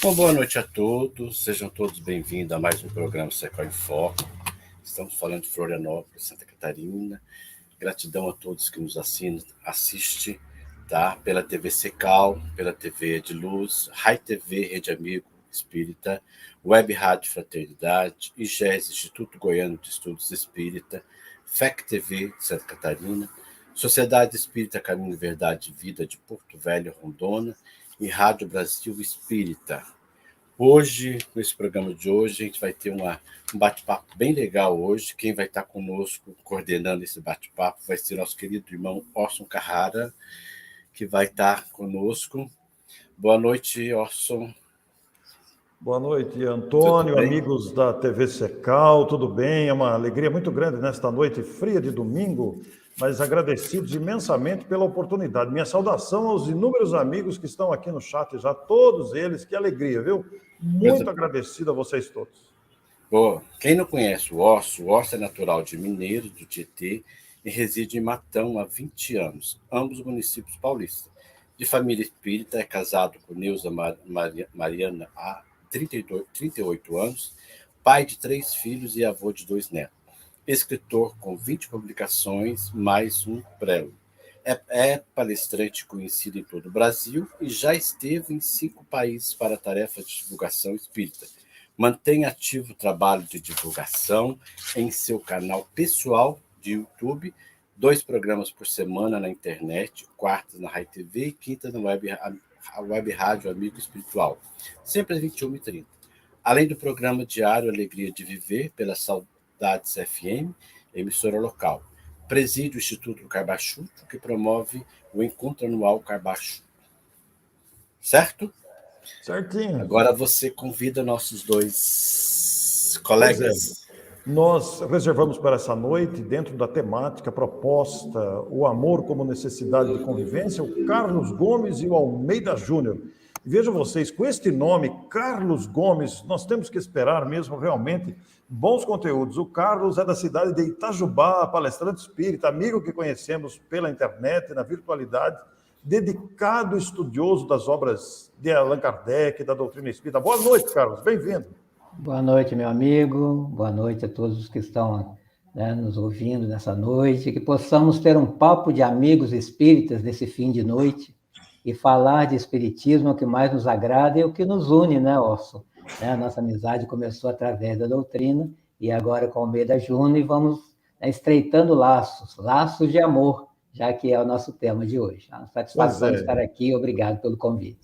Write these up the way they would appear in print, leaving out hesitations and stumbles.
Bom, boa noite a todos, sejam todos bem-vindos a mais um programa Secó em Foco. Estamos falando de Florianópolis, Santa Catarina. Gratidão a todos que nos assistem, tá? Pela TV Secal, pela TV de Luz, Rai TV, Rede Amigo Espírita, Web Rádio Fraternidade, IGES, Instituto Goiano de Estudos Espírita, FEC TV de Santa Catarina, Sociedade Espírita Caminho, Verdade e Vida de Porto Velho, Rondônia, e Rádio Brasil Espírita. Hoje, nesse programa de hoje, a gente vai ter um bate-papo bem legal hoje. Quem vai estar conosco, coordenando esse bate-papo, vai ser nosso querido irmão Orson Carrara, que vai estar conosco. Boa noite, Orson. Boa noite, Antônio, amigos da TV Secal, tudo bem? É uma alegria muito grande nesta noite fria de domingo, mas agradecidos imensamente pela oportunidade. Minha saudação aos inúmeros amigos que estão aqui no chat já, todos eles, que alegria, viu? Muito agradecido a vocês todos. Boa. Quem não conhece o Orson é natural de Mineiro, do Tietê, e reside em Matão há 20 anos, ambos municípios paulistas. De família espírita, é casado com Neuza Mariana há 38 anos, pai de 3 filhos e avô de 2 netos. Escritor com 20 publicações, mais um prêmio. É palestrante conhecido em todo o Brasil e já esteve em 5 países para tarefas de divulgação espírita. Mantém ativo o trabalho de divulgação em seu canal pessoal de YouTube, 2 programas por semana na internet, quartas na Rai TV e quinta na Web Rádio Amigo Espiritual, sempre às 21h30. Além do programa diário Alegria de Viver, pela Saudades FM, emissora local. Preside o Instituto Carbachuto, que promove o encontro anual Carbachuto. Certo? Certinho. Agora você convida nossos 2 colegas. Nós reservamos para essa noite, dentro da temática proposta, o amor como necessidade de convivência, o Carlos Gomes e o Almeida Júnior. Vejam vocês, com este nome, Carlos Gomes, nós temos que esperar mesmo realmente bons conteúdos. O Carlos é da cidade de Itajubá, palestrante espírita, amigo que conhecemos pela internet, na virtualidade, dedicado estudioso das obras de Allan Kardec, da doutrina espírita. Boa noite, Carlos, bem-vindo. Boa noite, meu amigo, boa noite a todos os que estão nos ouvindo nessa noite, que possamos ter um papo de amigos espíritas nesse fim de noite e falar de espiritismo, o que mais nos agrada e o que nos une, né, Orson? A nossa amizade começou através da doutrina e agora com o Almeida Júnior e vamos estreitando laços de amor, já que é o nosso tema de hoje. É uma satisfação estar aqui, obrigado pelo convite.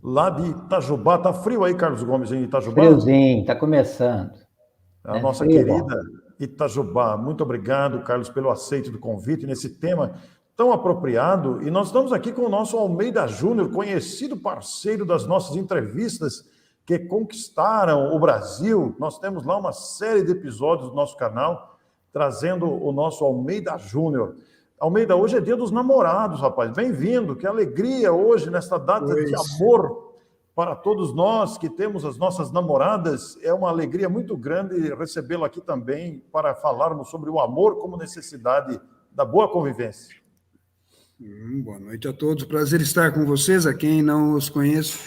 Lá de Itajubá, tá frio aí, Carlos Gomes, em Itajubá? Friozinho, tá começando. A nossa querida Itajubá. Muito obrigado, Carlos, pelo aceite do convite nesse tema tão apropriado. E nós estamos aqui com o nosso Almeida Júnior, conhecido parceiro das nossas entrevistas que conquistaram o Brasil. Nós temos lá uma série de episódios do nosso canal trazendo o nosso Almeida Júnior. Almeida, hoje é dia dos namorados, rapaz. Bem-vindo, que alegria hoje, nesta data de amor para todos nós que temos as nossas namoradas. É uma alegria muito grande recebê-lo aqui também para falarmos sobre o amor como necessidade da boa convivência. Boa noite a todos, prazer estar com vocês, a quem não os conheço.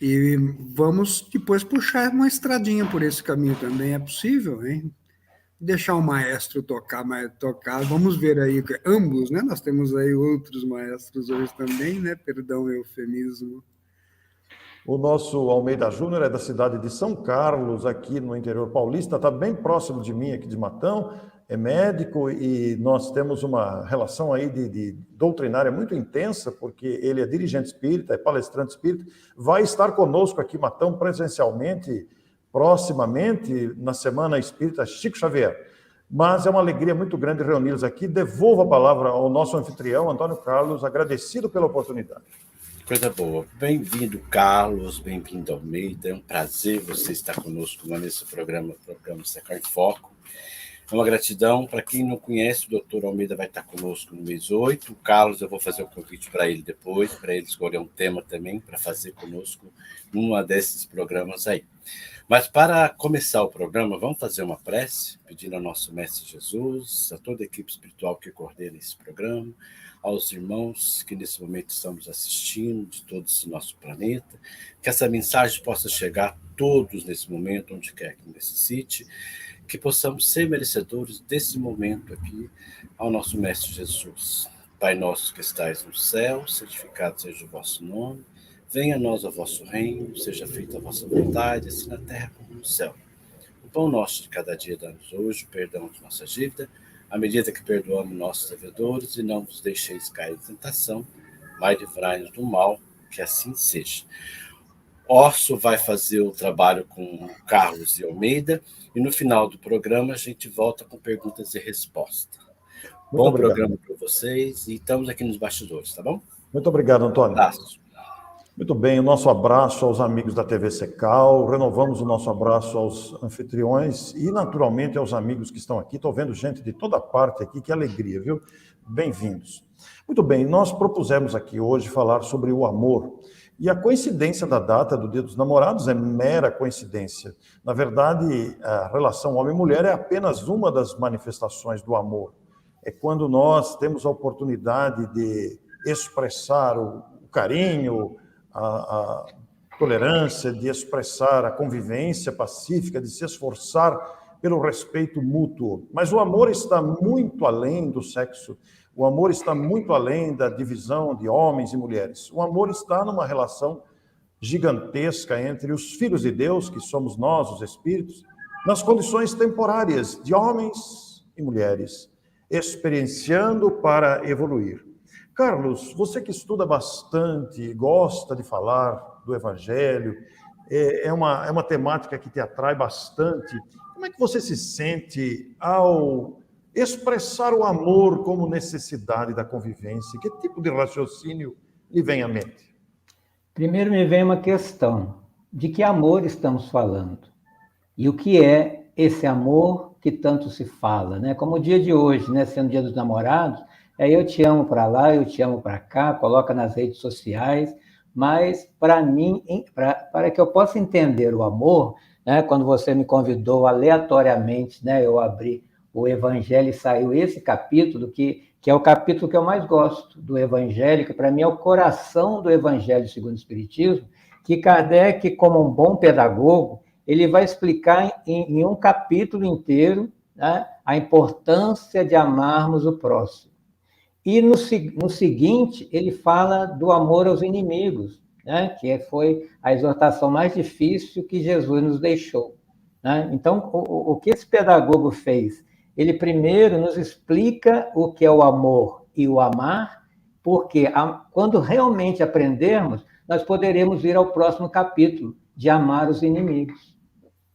E vamos depois puxar uma estradinha por esse caminho também, é possível, hein? Deixar o maestro tocar, vamos ver aí, ambos, né? Nós temos aí outros maestros hoje também, né? Perdão o eufemismo. O nosso Almeida Júnior é da cidade de São Carlos, aqui no interior paulista, está bem próximo de mim, aqui de Matão, é médico e nós temos uma relação aí de doutrinária muito intensa, porque ele é dirigente espírita, é palestrante espírita, vai estar conosco aqui em Matão presencialmente, proximamente, na Semana Espírita Chico Xavier. Mas é uma alegria muito grande reuni-los aqui. Devolvo a palavra ao nosso anfitrião, Antônio Carlos, agradecido pela oportunidade. Coisa boa. Bem-vindo, Carlos, bem-vindo, Almeida. É um prazer você estar conosco nesse programa Secó em Foco. É uma gratidão. Para quem não conhece, o doutor Almeida vai estar conosco no mês 8. O Carlos, eu vou fazer um convite para ele depois, para ele escolher um tema também, para fazer conosco num desses programas aí. Mas para começar o programa, vamos fazer uma prece, pedindo ao nosso Mestre Jesus, a toda a equipe espiritual que coordena esse programa, aos irmãos que nesse momento estão nos assistindo, de todo esse nosso planeta, que essa mensagem possa chegar a todos nesse momento, onde quer que necessite, que possamos ser merecedores desse momento aqui ao nosso Mestre Jesus. Pai nosso que estais no céu, santificado seja o vosso nome, venha a nós o vosso reino, seja feita a vossa vontade, assim na terra como no céu. O pão nosso de cada dia dá-nos hoje, o perdão de nossa dívida, à medida que perdoamos nossos devedores, e não vos deixeis cair em tentação, mas livrai-nos do mal, que assim seja. Orso vai fazer o trabalho com Carlos e Almeida, e no final do programa a gente volta com perguntas e respostas. Muito Bom obrigado. programa para vocês, e estamos aqui nos bastidores, tá bom? Muito obrigado, Antônio. Abraço. Muito bem, o nosso abraço aos amigos da TV Secal, renovamos o nosso abraço aos anfitriões e, naturalmente, aos amigos que estão aqui. Estou vendo gente de toda parte aqui, que alegria, viu? Bem-vindos. Muito bem, nós propusemos aqui hoje falar sobre o amor. E a coincidência da data do Dia dos Namorados é mera coincidência. Na verdade, a relação homem-mulher é apenas uma das manifestações do amor. É quando nós temos a oportunidade de expressar o carinho, a tolerância, de expressar a convivência pacífica, de se esforçar pelo respeito mútuo. Mas o amor está muito além do sexo. O amor está muito além da divisão de homens e mulheres. O amor está numa relação gigantesca entre os filhos de Deus, que somos nós, os espíritos, nas condições temporárias de homens e mulheres, experienciando para evoluir. Carlos, você que estuda bastante, gosta de falar do Evangelho, é uma temática que te atrai bastante. Como é que você se sente ao expressar o amor como necessidade da convivência? Que tipo de raciocínio lhe vem à mente? Primeiro me vem uma questão: de que amor estamos falando? E o que é esse amor que tanto se fala, né? Como o dia de hoje, né, sendo o Dia dos Namorados, eu te amo para lá, eu te amo para cá, coloca nas redes sociais, mas para mim, para que eu possa entender o amor, né, quando você me convidou aleatoriamente, né, eu abri o Evangelho e saiu esse capítulo, que é o capítulo que eu mais gosto do Evangelho, que para mim é o coração do Evangelho segundo o Espiritismo, que Kardec, como um bom pedagogo, ele vai explicar em um capítulo inteiro, né, a importância de amarmos o próximo. E no seguinte, ele fala do amor aos inimigos, né? Que foi a exortação mais difícil que Jesus nos deixou, né? Então, o que esse pedagogo fez? Ele primeiro nos explica o que é o amor e o amar, porque quando realmente aprendermos, nós poderemos ir ao próximo capítulo, de amar os inimigos,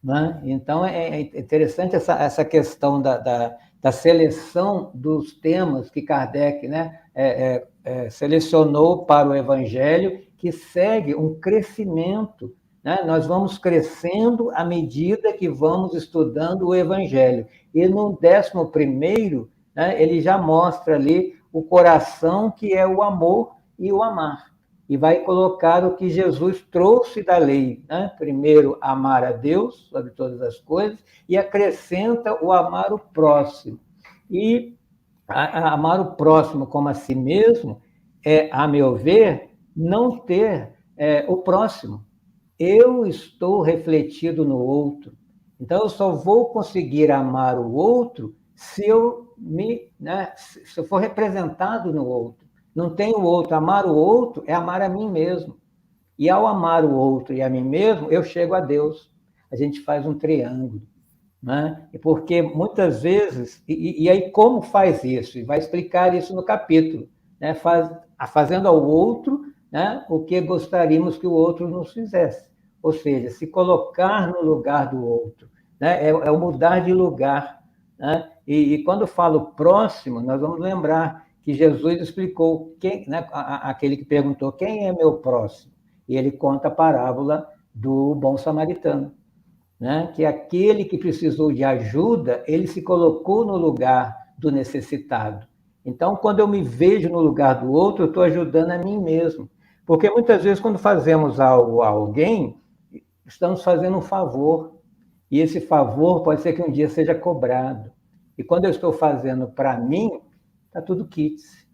né? Então, é interessante essa questão da seleção dos temas que Kardec, né, selecionou para o Evangelho, que segue um crescimento, né? Nós vamos crescendo à medida que vamos estudando o Evangelho. E no 11º, né, ele já mostra ali o coração, que é o amor e o amar. E vai colocar o que Jesus trouxe da lei, né? Primeiro, amar a Deus sobre todas as coisas, e acrescenta o amar o próximo. E amar o próximo como a si mesmo é, a meu ver, não ter o próximo. Eu estou refletido no outro. Então, eu só vou conseguir amar o outro se eu for representado no outro. Não tem o outro. Amar o outro é amar a mim mesmo. E ao amar o outro e a mim mesmo, eu chego a Deus. A gente faz um triângulo, né? Porque muitas vezes... E aí como faz isso? E vai explicar isso no capítulo, né? Fazendo ao outro, né, o que gostaríamos que o outro nos fizesse. Ou seja, se colocar no lugar do outro, né? É o mudar de lugar, né? E quando falo próximo, nós vamos lembrar que Jesus explicou, né, aquele que perguntou, quem é meu próximo? E ele conta a parábola do bom samaritano, né? Que aquele que precisou de ajuda, ele se colocou no lugar do necessitado. Então, quando eu me vejo no lugar do outro, eu estou ajudando a mim mesmo. Porque muitas vezes, quando fazemos algo a alguém, estamos fazendo um favor. E esse favor pode ser que um dia seja cobrado. E quando eu estou fazendo para mim, está tudo kits.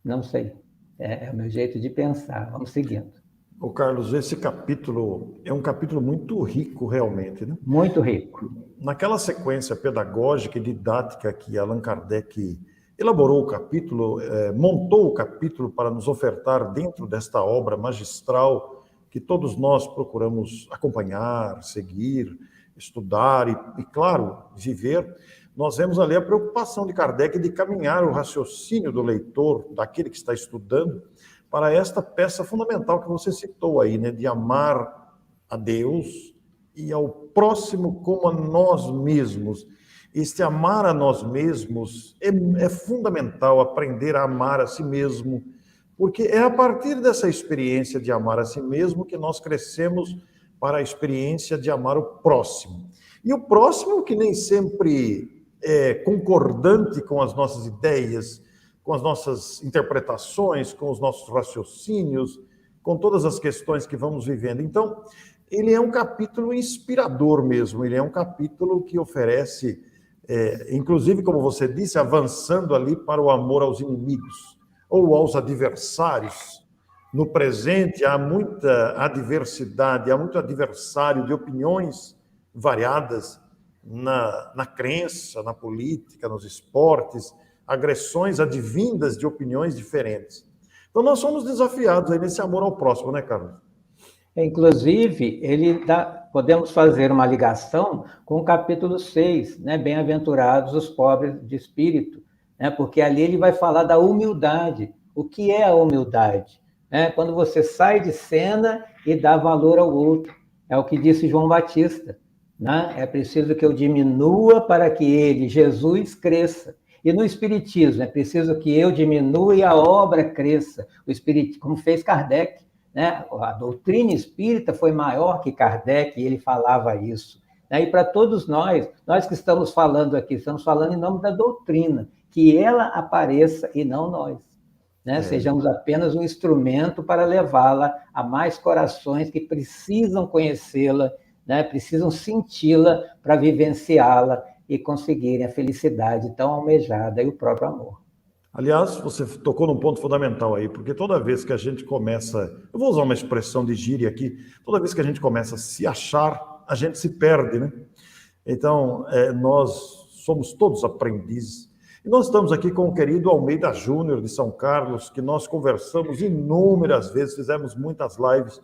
Não sei. É o meu jeito de pensar. Vamos seguindo. Ô Carlos, esse capítulo é um capítulo muito rico, realmente, né? Muito rico. Naquela sequência pedagógica e didática que Allan Kardec elaborou o capítulo, montou o capítulo para nos ofertar dentro desta obra magistral que todos nós procuramos acompanhar, seguir, estudar e claro, viver, nós vemos ali a preocupação de Kardec de caminhar o raciocínio do leitor, daquele que está estudando, para esta peça fundamental que você citou aí, né, de amar a Deus e ao próximo como a nós mesmos. Este amar a nós mesmos é fundamental, aprender a amar a si mesmo, porque é a partir dessa experiência de amar a si mesmo que nós crescemos para a experiência de amar o próximo. E o próximo que nem sempre é concordante com as nossas ideias, com as nossas interpretações, com os nossos raciocínios, com todas as questões que vamos vivendo. Então, ele é um capítulo inspirador mesmo, ele é um capítulo que oferece, inclusive, como você disse, avançando ali para o amor aos inimigos ou aos adversários. No presente há muita adversidade, há muito adversário de opiniões variadas na crença, na política, nos esportes, agressões advindas de opiniões diferentes. Então, nós somos desafiados aí nesse amor ao próximo, né, Carlos? Inclusive, podemos fazer uma ligação com o capítulo 6, né? Bem-aventurados os pobres de espírito, né? Porque ali ele vai falar da humildade. O que é a humildade? Quando você sai de cena e dá valor ao outro. É o que disse João Batista, né? É preciso que eu diminua para que ele, Jesus, cresça. E no Espiritismo, é preciso que eu diminua e a obra cresça. O Espiritismo, como fez Kardec, né? A doutrina espírita foi maior que Kardec e ele falava isso. E para todos nós que estamos falando aqui, estamos falando em nome da doutrina, que ela apareça e não nós. Né? Sejamos apenas um instrumento para levá-la a mais corações que precisam conhecê-la, né? Precisam senti-la para vivenciá-la e conseguirem a felicidade tão almejada e o próprio amor. Aliás, você tocou num ponto fundamental aí, porque toda vez que a gente começa, eu vou usar uma expressão de gíria aqui, toda vez que a gente começa a se achar, a gente se perde, né? Então, nós somos todos aprendizes. E nós estamos aqui com o querido Almeida Júnior, de São Carlos, que nós conversamos inúmeras vezes, fizemos muitas lives.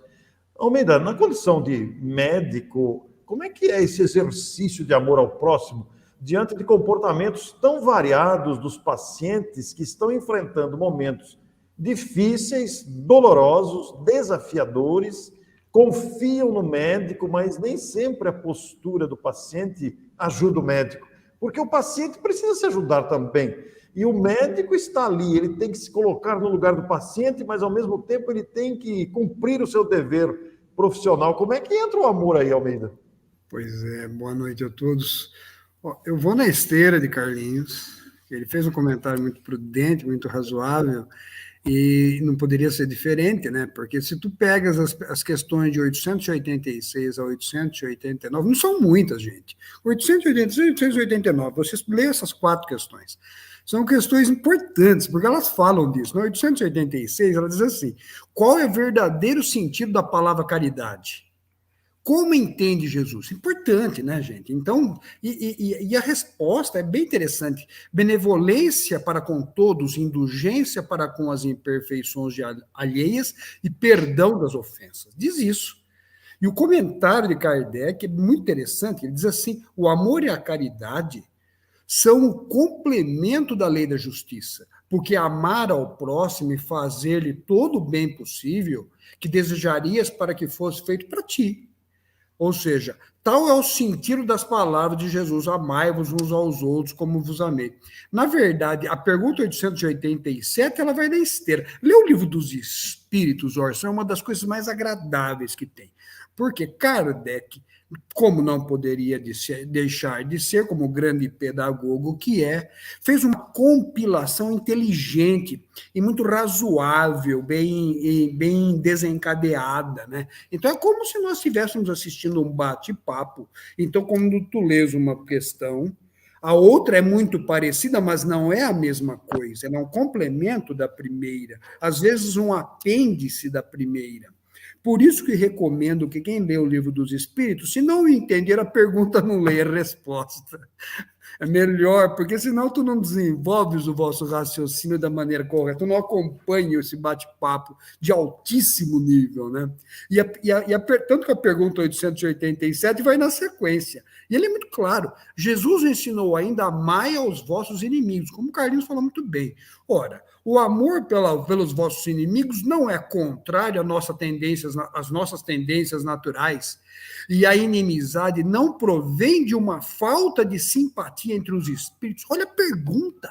Almeida, na condição de médico, como é que é esse exercício de amor ao próximo diante de comportamentos tão variados dos pacientes que estão enfrentando momentos difíceis, dolorosos, desafiadores, confiam no médico, mas nem sempre a postura do paciente ajuda o médico, porque o paciente precisa se ajudar também. E o médico está ali, ele tem que se colocar no lugar do paciente, mas ao mesmo tempo ele tem que cumprir o seu dever profissional. Como é que entra o amor aí, Almeida? Pois é, boa noite a todos. Eu vou na esteira de Carlinhos, ele fez um comentário muito prudente, muito razoável, e não poderia ser diferente, né? Porque se tu pegas as questões de 886 a 889, não são muitas, gente. 886 e 889, vocês lêem essas 4 questões. São questões importantes, porque elas falam disso. No 886, ela diz assim: qual é o verdadeiro sentido da palavra caridade? Como entende Jesus? Importante, né, gente? Então, e a resposta é bem interessante. Benevolência para com todos, indulgência para com as imperfeições alheias e perdão das ofensas. Diz isso. E o comentário de Kardec é muito interessante. Ele diz assim: o amor e a caridade são o complemento da lei da justiça, porque amar ao próximo e fazer-lhe todo o bem possível que desejarias para que fosse feito para ti. Ou seja, tal é o sentido das palavras de Jesus: amai-vos uns aos outros como vos amei. Na verdade, a pergunta 887, ela vai na esteira. Lê o livro dos Espíritos, Orson, é uma das coisas mais agradáveis que tem. Porque Kardec, como não poderia deixar de ser, como grande pedagogo que é, fez uma compilação inteligente e muito razoável, bem desencadeada, né? Então, é como se nós estivéssemos assistindo um bate-papo. Então, quando tu lês uma questão, A outra é muito parecida, mas não é a mesma coisa. Ela é um complemento da primeira. Às vezes, um apêndice da primeira. Por isso que recomendo que quem lê o Livro dos Espíritos, se não entender a pergunta, não leia a resposta. É melhor, porque senão tu não desenvolves o vosso raciocínio da maneira correta, tu não acompanha esse bate-papo de altíssimo nível, né? Tanto que a pergunta 887 vai na sequência. E ele é muito claro. Jesus ensinou ainda: amai aos vossos inimigos, como o Carlinhos falou muito bem. Ora, o amor pelos vossos inimigos não é contrário às nossas tendências naturais. E a inimizade não provém de uma falta de simpatia entre os espíritos. Olha a pergunta.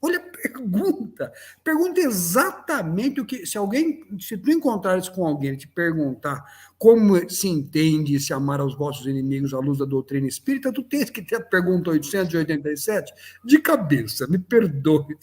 Olha a pergunta. Pergunta exatamente o que... Se tu encontrares com alguém e te perguntar como se entende se amar aos vossos inimigos à luz da doutrina espírita, tu tens que ter a pergunta 887 de cabeça, me perdoe.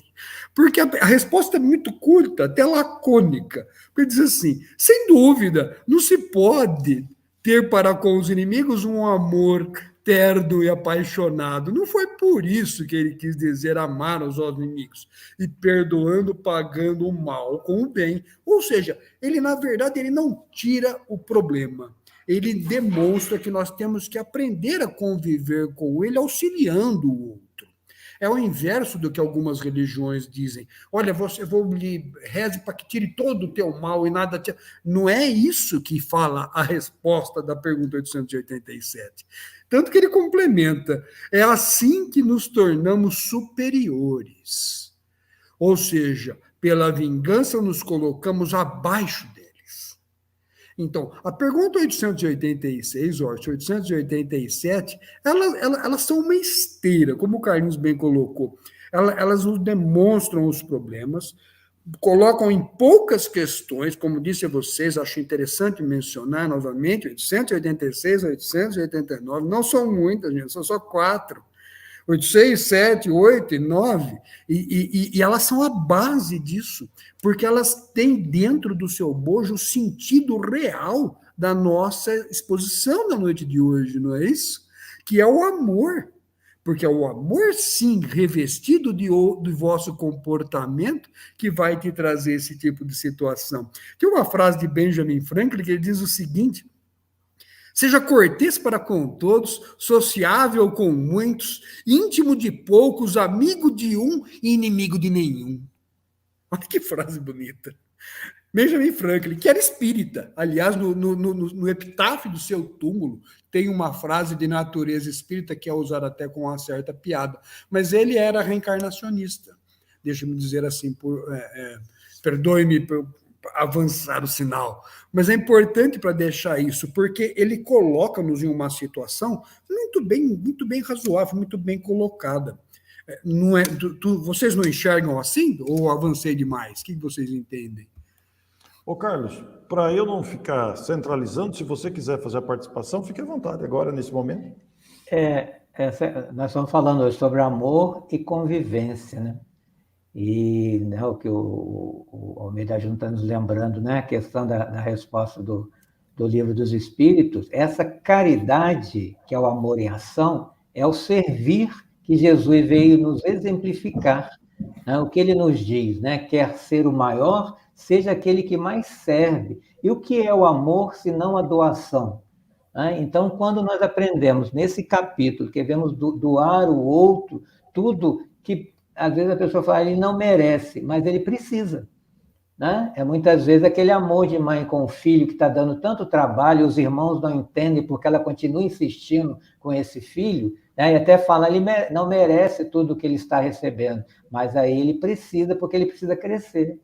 Porque a resposta é muito curta, até lacônica. Porque diz assim: sem dúvida, não se pode ter para com os inimigos um amor terno e apaixonado. Não foi por isso que ele quis dizer amar os inimigos, e perdoando, pagando o mal com o bem. Ou seja, ele, na verdade, ele não tira o problema. Ele demonstra que nós temos que aprender a conviver com ele, auxiliando o outro. É o inverso do que algumas religiões dizem. Olha, reze para que tire todo o teu mal e nada... Não é isso que fala a resposta da pergunta 887. Tanto que ele complementa: é assim que nos tornamos superiores. Ou seja, pela vingança nos colocamos abaixo deles. Então, a pergunta 886, 887, elas são uma esteira, como o Carlinhos bem colocou. Elas nos demonstram os problemas, colocam em poucas questões, como disse a vocês, acho interessante mencionar novamente, 886, 889, não são muitas, gente, são só 4. 8, 6, 7, 8 e 9, e elas são a base disso, porque elas têm dentro do seu bojo o sentido real da nossa exposição da noite de hoje, não é isso? Que é o amor. Porque é o amor, sim, revestido do vosso comportamento, que vai te trazer esse tipo de situação. Tem uma frase de Benjamin Franklin que ele diz o seguinte: seja cortês para com todos, sociável com muitos, íntimo de poucos, amigo de um e inimigo de nenhum. Olha que frase bonita. Benjamin Franklin, que era espírita. Aliás, no epitáfio do seu túmulo, tem uma frase de natureza espírita que é usada até com uma certa piada. Mas ele era reencarnacionista. Deixa-me dizer assim, perdoe-me por avançar o sinal. Mas é importante para deixar isso, porque ele coloca-nos em uma situação muito bem razoável, muito bem colocada. Não é, vocês não enxergam assim? Ou avancei demais? O que vocês entendem? Ô, Carlos, para eu não ficar centralizando, se você quiser fazer a participação, fique à vontade agora, nesse momento. Nós estamos falando hoje sobre amor e convivência, né? E né, o que o Almeida Júnior está nos lembrando, né? A questão da resposta do Livro dos Espíritos, essa caridade, que é o amor em ação, é o servir que Jesus veio nos exemplificar. Né? O que ele nos diz, né? Quer ser o maior, seja aquele que mais serve. E o que é o amor, se não a doação? Então, quando nós aprendemos nesse capítulo, que devemos doar o outro, tudo que, às vezes, a pessoa fala, ele não merece, mas ele precisa. Né? É muitas vezes aquele amor de mãe com o filho que está dando tanto trabalho, os irmãos não entendem porque ela continua insistindo com esse filho, né? E até fala, ele não merece tudo o que ele está recebendo, mas aí ele precisa, porque ele precisa crescer.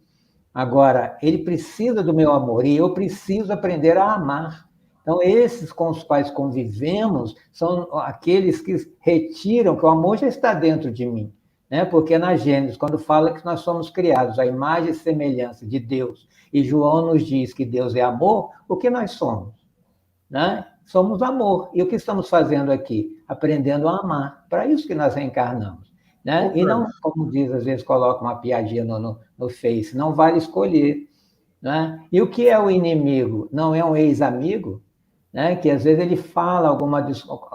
Agora, ele precisa do meu amor e eu preciso aprender a amar. Então, esses com os quais convivemos são aqueles que retiram que o amor já está dentro de mim. Né? Porque na Gênesis, quando fala que nós somos criados à imagem e semelhança de Deus, e João nos diz que Deus é amor, o que nós somos? Né? Somos amor. E o que estamos fazendo aqui? Aprendendo a amar. Para isso que nós reencarnamos. Né? E não, como diz, às vezes coloca uma piadinha no Face, não vale escolher. Né? E o que é o inimigo? Não é um ex-amigo? né, que às vezes ele fala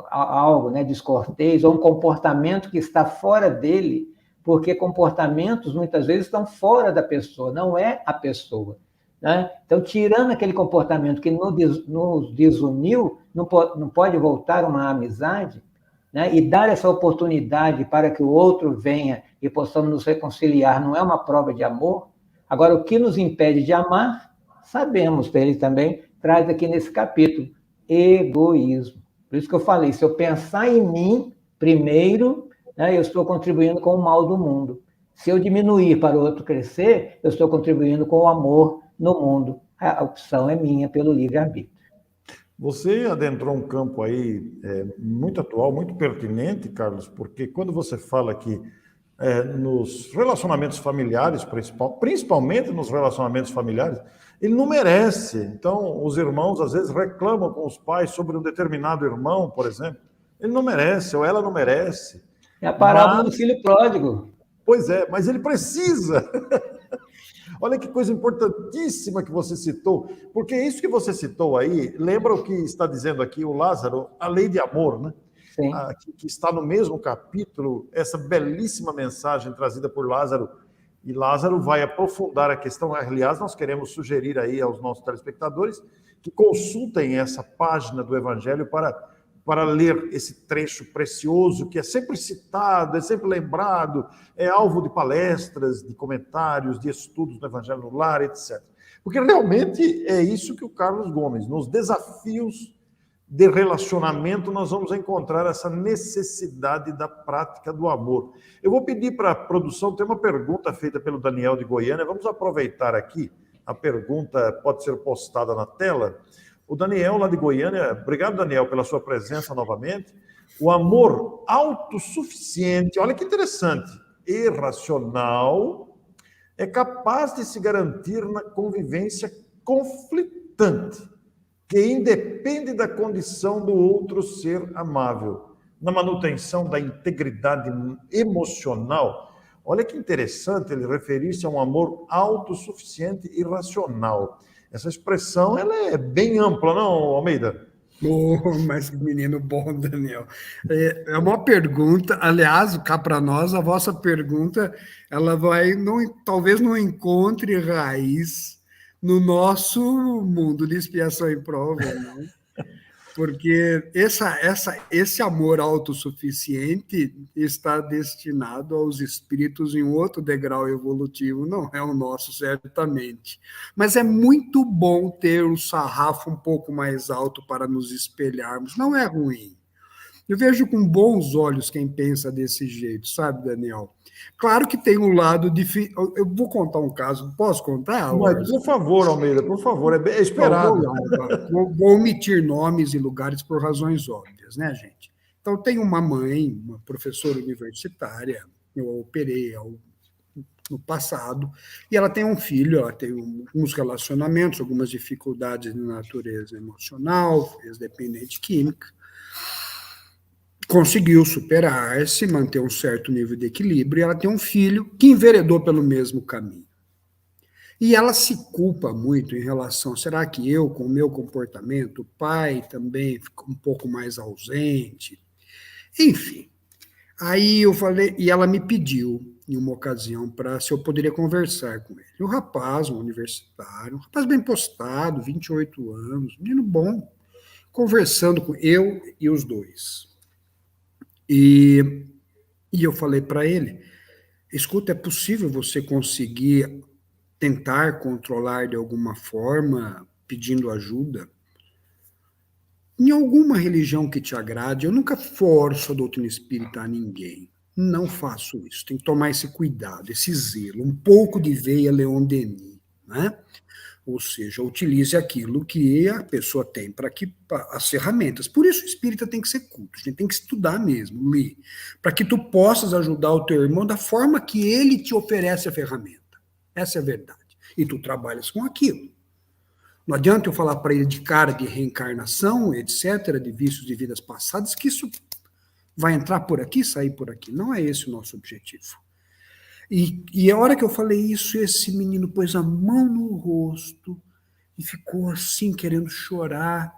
algo, né, descortês, ou um comportamento que está fora dele, porque comportamentos muitas vezes estão fora da pessoa, não é a pessoa. Né? Então, tirando aquele comportamento que nos desuniu, não pode voltar uma amizade, né? E dar essa oportunidade para que o outro venha e possamos nos reconciliar, não é uma prova de amor. Agora, o que nos impede de amar, sabemos, ele também traz aqui nesse capítulo, egoísmo. Por isso que eu falei, se eu pensar em mim primeiro, né, eu estou contribuindo com o mal do mundo. Se eu diminuir para o outro crescer, eu estou contribuindo com o amor no mundo. A opção é minha pelo livre-arbítrio. Você adentrou um campo aí muito atual, muito pertinente, Carlos, porque quando você fala que nos relacionamentos familiares, principalmente nos relacionamentos familiares, ele não merece. Então, os irmãos às vezes reclamam com os pais sobre um determinado irmão, por exemplo. Ele não merece, ou ela não merece. É a parábola do filho pródigo. Pois é, mas ele precisa. Olha que coisa importantíssima que você citou, porque isso que você citou aí, lembra o que está dizendo aqui o Lázaro, a lei de amor, né? Sim. Que está no mesmo capítulo, essa belíssima mensagem trazida por Lázaro, e Lázaro vai aprofundar a questão. Aliás, nós queremos sugerir aí aos nossos telespectadores que consultem essa página do Evangelho para ler esse trecho precioso, que é sempre citado, é sempre lembrado, é alvo de palestras, de comentários, de estudos do Evangelho no Lar, etc. Porque realmente é isso que o Carlos Gomes, nos desafios de relacionamento, nós vamos encontrar essa necessidade da prática do amor. Eu vou pedir para a produção, tem uma pergunta feita pelo Daniel de Goiânia, vamos aproveitar aqui, a pergunta pode ser postada na tela. O Daniel, lá de Goiânia, obrigado, Daniel, pela sua presença novamente. O amor autossuficiente, olha que interessante, irracional, é capaz de se garantir na convivência conflitante, que independe da condição do outro ser amável, na manutenção da integridade emocional. Olha que interessante ele referir-se a um amor autossuficiente e racional. Essa expressão ela é bem ampla, não, Almeida? Oh, mas menino bom, Daniel. É uma pergunta, aliás, cá para nós, a vossa pergunta, ela vai, talvez não encontre raiz no nosso mundo de expiação e prova, não? Porque esse amor autossuficiente está destinado aos espíritos em outro degrau evolutivo, não é o nosso, certamente. Mas é muito bom ter o sarrafo um pouco mais alto para nos espelharmos, não é ruim. Eu vejo com bons olhos quem pensa desse jeito, sabe, Daniel? Claro que tem um lado difícil. Eu vou contar um caso, posso contar? Mas, por favor, Almeida, por favor, é esperado. Vou omitir nomes e lugares por razões óbvias, né, gente? Então, tem uma mãe, uma professora universitária, eu operei no passado, e ela tem um filho, ela tem alguns relacionamentos, algumas dificuldades de natureza emocional, ex-dependente química. Conseguiu superar-se, manter um certo nível de equilíbrio, e ela tem um filho que enveredou pelo mesmo caminho. E ela se culpa muito em relação, será que eu, com o meu comportamento, o pai também ficou um pouco mais ausente? Enfim, aí eu falei, e ela me pediu, em uma ocasião, para se eu poderia conversar com ele. O rapaz, um universitário, um rapaz bem postado, 28 anos, menino bom, conversando com eu e os dois. E eu falei para ele, escuta, é possível você conseguir tentar controlar de alguma forma, pedindo ajuda? Em alguma religião que te agrade, eu nunca forço a doutrina espírita a ninguém. Não faço isso. Tem que tomar esse cuidado, esse zelo, um pouco de veia Leon Denis, né? Ou seja, utilize aquilo que a pessoa tem para as ferramentas. Por isso o espírita tem que ser culto, a gente tem que estudar mesmo, ler, para que tu possas ajudar o teu irmão da forma que ele te oferece a ferramenta. Essa é a verdade. E tu trabalhas com aquilo. Não adianta eu falar para ele de cara de reencarnação, etc., de vícios de vidas passadas, que isso vai entrar por aqui, sair por aqui. Não é esse o nosso objetivo. E a hora que eu falei isso, esse menino pôs a mão no rosto e ficou assim, querendo chorar.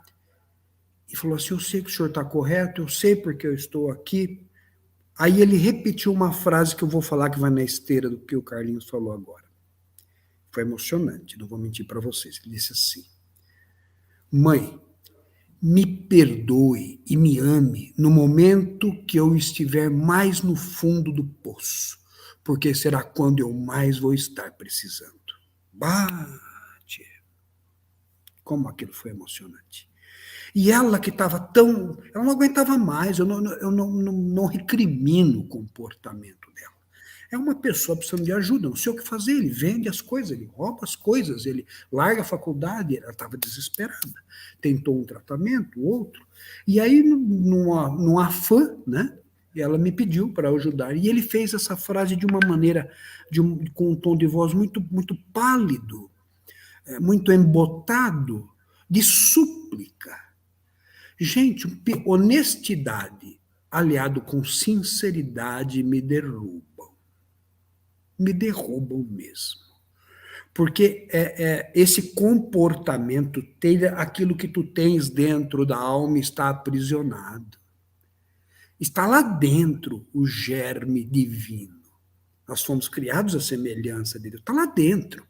e falou assim, eu sei que o senhor está correto, eu sei porque eu estou aqui. Aí ele repetiu uma frase que eu vou falar que vai na esteira do que o Carlinhos falou agora. Foi emocionante, não vou mentir para vocês. Ele disse assim, mãe, me perdoe e me ame no momento que eu estiver mais no fundo do poço, porque será quando eu mais vou estar precisando. Bate! Como aquilo foi emocionante. E ela que estava tão... Ela não aguentava mais, eu não recrimino o comportamento dela. É uma pessoa precisando de ajuda, não sei o que fazer, ele vende as coisas, ele rouba as coisas, ele larga a faculdade, ela estava desesperada. Tentou um tratamento, outro, e aí, num afã, né, ela me pediu para ajudar, e ele fez essa frase de uma maneira, com um tom de voz muito, muito pálido, muito embotado, de súplica. Gente, honestidade aliado com sinceridade me derrubam. Me derrubam mesmo. Porque esse comportamento, aquilo que tu tens dentro da alma está aprisionado. Está lá dentro o germe divino. Nós fomos criados à semelhança de Deus. Está lá dentro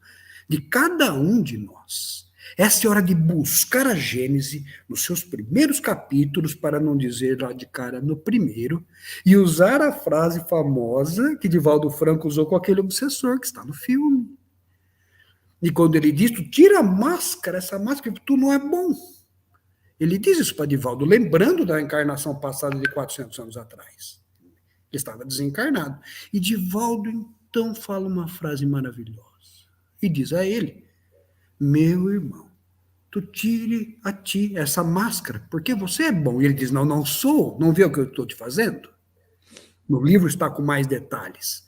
de cada um de nós. Essa é a hora de buscar a Gênese nos seus primeiros capítulos, para não dizer lá de cara no primeiro, e usar a frase famosa que Divaldo Franco usou com aquele obsessor que está no filme. E quando ele diz, tu tira a máscara, essa máscara, tu não é bom. Ele diz isso para Divaldo, lembrando da encarnação passada de 400 anos atrás. Ele estava desencarnado. E Divaldo, então, fala uma frase maravilhosa. E diz a ele, meu irmão, tu tire a ti essa máscara, porque você é bom. E ele diz, não, não sou, não vê o que eu estou te fazendo? No livro está com mais detalhes.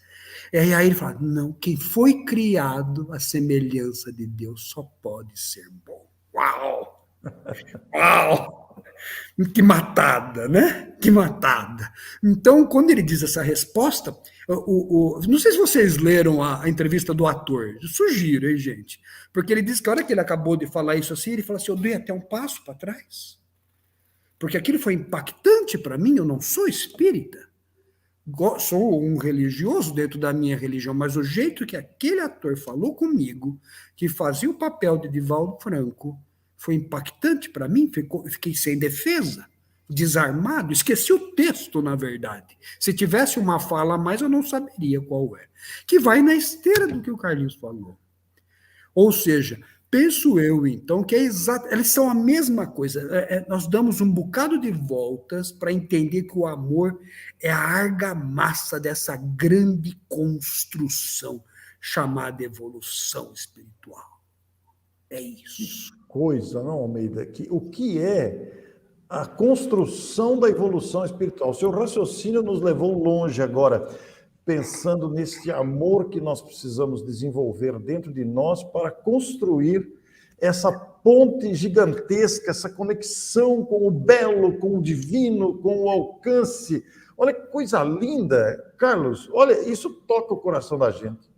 E aí ele fala, não, quem foi criado à semelhança de Deus só pode ser bom. Uau! Uau! Que matada, né? Que matada. Então, quando ele diz essa resposta, não sei se vocês leram a entrevista do ator, eu sugiro, hein, gente? Porque ele diz que a hora que ele acabou de falar isso assim, ele fala assim, eu dei até um passo para trás. Porque aquilo foi impactante para mim, eu não sou espírita. Sou um religioso dentro da minha religião, mas o jeito que aquele ator falou comigo, que fazia o papel de Divaldo Franco, foi impactante para mim, fiquei sem defesa, desarmado, esqueci o texto, na verdade. Se tivesse uma fala a mais, eu não saberia qual é. Que vai na esteira do que o Carlinhos falou. Ou seja, penso eu, então, que é exato, eles são a mesma coisa. Nós damos um bocado de voltas para entender que o amor é a argamassa dessa grande construção chamada evolução espiritual. É isso. Coisa, não, Almeida? O que é a construção da evolução espiritual? O seu raciocínio nos levou longe agora, pensando nesse amor que nós precisamos desenvolver dentro de nós para construir essa ponte gigantesca, essa conexão com o belo, com o divino, com o alcance. Olha que coisa linda, Carlos. Olha, isso toca o coração da gente.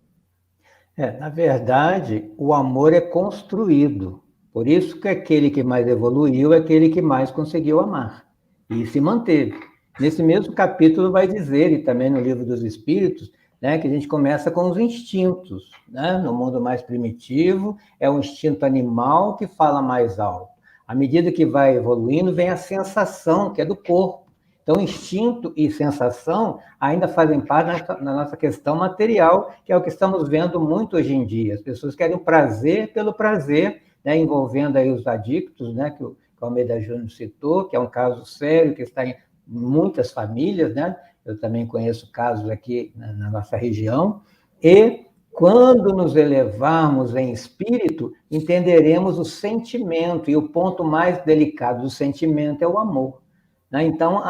Na verdade, o amor é construído. Por isso que aquele que mais evoluiu é aquele que mais conseguiu amar. E se manteve. Nesse mesmo capítulo vai dizer, e também no Livro dos Espíritos, né, que a gente começa com os instintos. Né? No mundo mais primitivo, é o instinto animal que fala mais alto. À medida que vai evoluindo, vem a sensação, que é do corpo. Então, instinto e sensação ainda fazem parte na nossa questão material, que é o que estamos vendo muito hoje em dia. As pessoas querem o prazer pelo prazer, né, envolvendo aí os adictos, né, que o Almeida Júnior citou, que é um caso sério, que está em muitas famílias, né? Eu também conheço casos aqui na nossa região, e quando nos elevarmos em espírito, entenderemos o sentimento, e o ponto mais delicado do sentimento é o amor. Né? Então,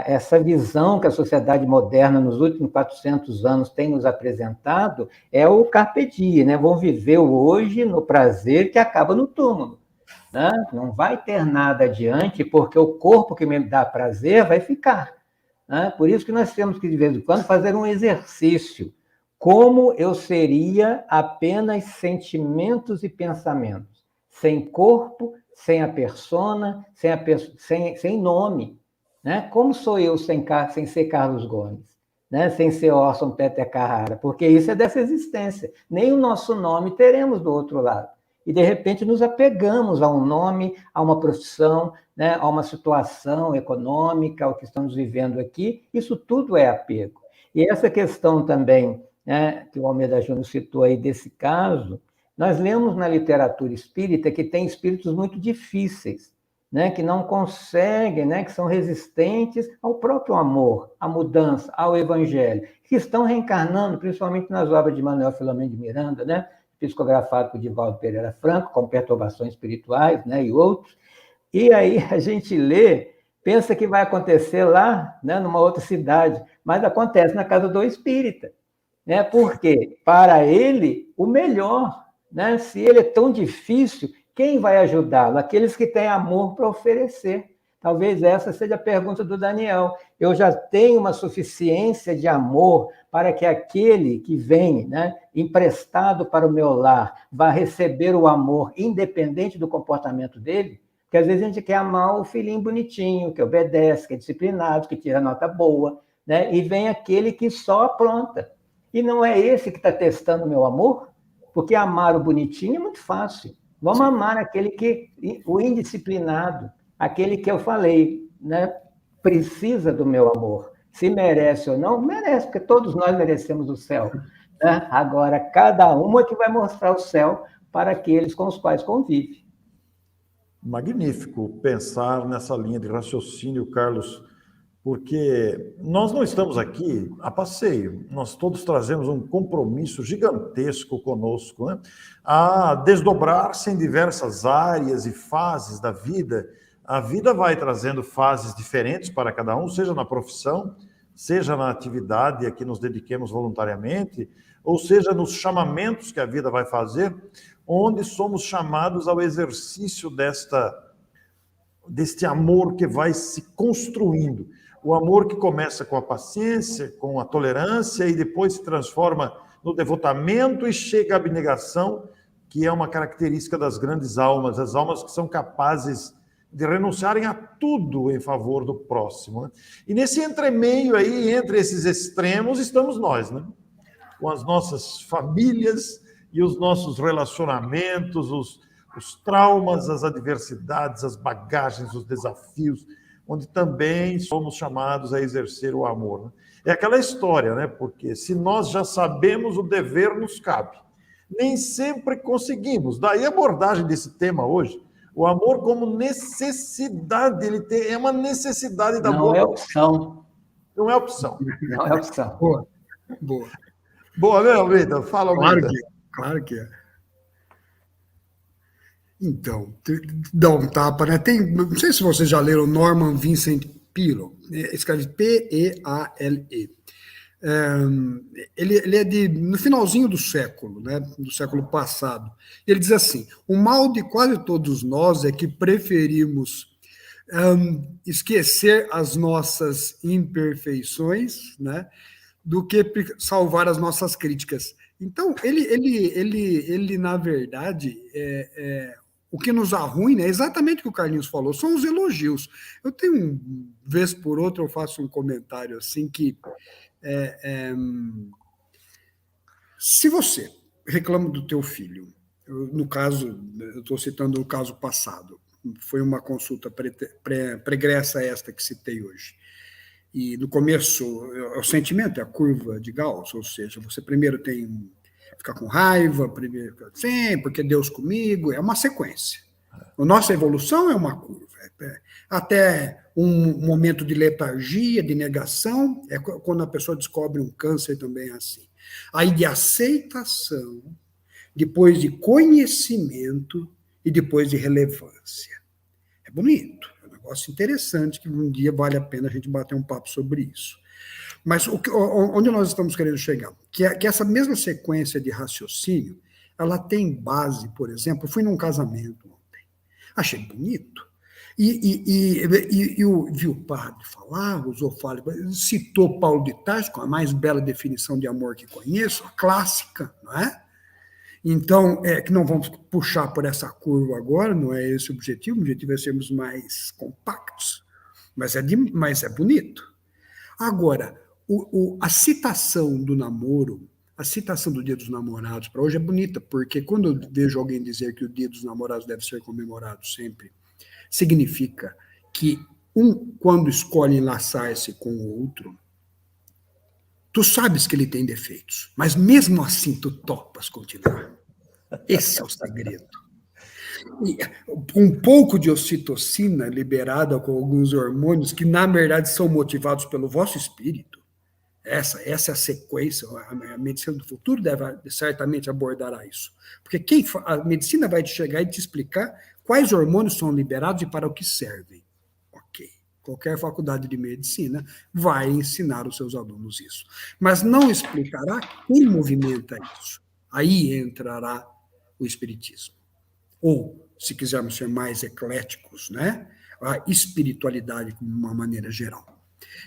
essa visão que a sociedade moderna, nos últimos 400 anos, tem nos apresentado, é o carpe diem, né? Vão viver o hoje no prazer que acaba no túmulo. Né? Não vai ter nada adiante, porque o corpo que me dá prazer vai ficar. Né? Por isso que nós temos que, de vez em quando, fazer um exercício. Como eu seria apenas sentimentos e pensamentos? sem corpo, sem a persona, sem nome. Né? Como sou eu sem ser Carlos Gomes? Né? Sem ser Orson Peter Carrara? Porque isso é dessa existência. Nem o nosso nome teremos do outro lado. E, de repente, nos apegamos a um nome, a uma profissão, né? A uma situação econômica, ao que estamos vivendo aqui. Isso tudo é apego. E essa questão também, né, que o Almeida Júnior citou aí desse caso, nós lemos na literatura espírita que tem espíritos muito difíceis, né, que não conseguem, né, que são resistentes ao próprio amor, à mudança, ao evangelho, que estão reencarnando, principalmente nas obras de Manuel Filomeno de Miranda, né, psicografado por Divaldo Pereira Franco, com perturbações espirituais, né, e outros. E aí a gente lê, pensa que vai acontecer lá, né, numa outra cidade, mas acontece na casa do espírita. Né? Porque, para ele, o melhor, né? Se ele é tão difícil, quem vai ajudá-lo? Aqueles que têm amor para oferecer. Talvez essa seja a pergunta do Daniel. Eu já tenho uma suficiência de amor para que aquele que vem, né, emprestado para o meu lar, vá receber o amor independente do comportamento dele? Porque às vezes a gente quer amar o filhinho bonitinho, que obedece, que é disciplinado, que tira nota boa, né? E vem aquele que só apronta. E não é esse que está testando o meu amor? Porque amar o bonitinho é muito fácil. Vamos amar aquele que, o indisciplinado, aquele que eu falei, né, precisa do meu amor. Se merece ou não, merece, porque todos nós merecemos o céu. Né? Agora, cada um é que vai mostrar o céu para aqueles com os quais convive. Magnífico pensar nessa linha de raciocínio, Carlos, porque nós não estamos aqui a passeio, nós todos trazemos um compromisso gigantesco conosco, né? A desdobrar-se em diversas áreas e fases da vida. A vida vai trazendo fases diferentes para cada um, seja na profissão, seja na atividade a que nos dediquemos voluntariamente, ou seja nos chamamentos que a vida vai fazer, onde somos chamados ao exercício deste amor que vai se construindo. O amor que começa com a paciência, com a tolerância e depois se transforma no devotamento e chega à abnegação, que é uma característica das grandes almas, as almas que são capazes de renunciarem a tudo em favor do próximo. Né? E nesse entremeio aí, entre esses extremos, estamos nós, né? Com as nossas famílias e os nossos relacionamentos, os traumas, as adversidades, as bagagens, os desafios, onde também somos chamados a exercer o amor. Né? É aquela história, né? Porque se nós já sabemos, o dever nos cabe. Nem sempre conseguimos. Daí a abordagem desse tema hoje, o amor como necessidade, é uma necessidade da boa. Não é opção. Não é opção. Não é opção. Boa, boa. Boa, né, Almeida? Fala, Almeida. Claro que é. Então, dá um tapa, né? Não sei se vocês já leram Norman Vincent Peale, escreve P-E-A-L-E. Ele é no finalzinho do século, né? Do século passado. Ele diz assim: o mal de quase todos nós é que preferimos esquecer as nossas imperfeições, né? Do que salvar as nossas críticas. Então, ele na verdade, o que nos arruina é exatamente o que o Carlinhos falou, são os elogios. Eu tenho, vez por outra, eu faço um comentário assim que se você reclama do teu filho, no caso, eu estou citando o caso passado, foi uma consulta pregressa esta que citei hoje, e no começo, o sentimento é a curva de Gauss, ou seja, você primeiro fica com raiva, primeiro sim, porque Deus comigo, é uma sequência. A nossa evolução é uma curva, até um momento de letargia, de negação, é quando a pessoa descobre um câncer também assim. Aí de aceitação, depois de conhecimento e depois de relevância. É bonito, é um negócio interessante que um dia vale a pena a gente bater um papo sobre isso. Mas onde nós estamos querendo chegar? Que essa mesma sequência de raciocínio, ela tem base, por exemplo, fui num casamento ontem, achei bonito, e vi o padre falar, usou fala, citou Paulo de Tarso, com a mais bela definição de amor que conheço, a clássica, não é? Então, que não vamos puxar por essa curva agora, não é esse o objetivo é sermos mais compactos, mas é bonito. Agora, a citação do namoro, a citação do Dia dos Namorados para hoje é bonita, porque quando eu vejo alguém dizer que o Dia dos Namorados deve ser comemorado sempre, significa que quando escolhe enlaçar-se com o outro, tu sabes que ele tem defeitos, mas mesmo assim tu topas continuar. Esse é o segredo. E um pouco de ocitocina liberada com alguns hormônios que, na verdade, são motivados pelo vosso espírito. Essa é a sequência. A medicina do futuro deve certamente abordará isso. Porque a medicina vai chegar e te explicar quais hormônios são liberados e para o que servem. Ok. Qualquer faculdade de medicina vai ensinar os seus alunos isso. Mas não explicará quem movimenta isso. Aí entrará o espiritismo. Ou, se quisermos ser mais ecléticos, né? A espiritualidade de uma maneira geral.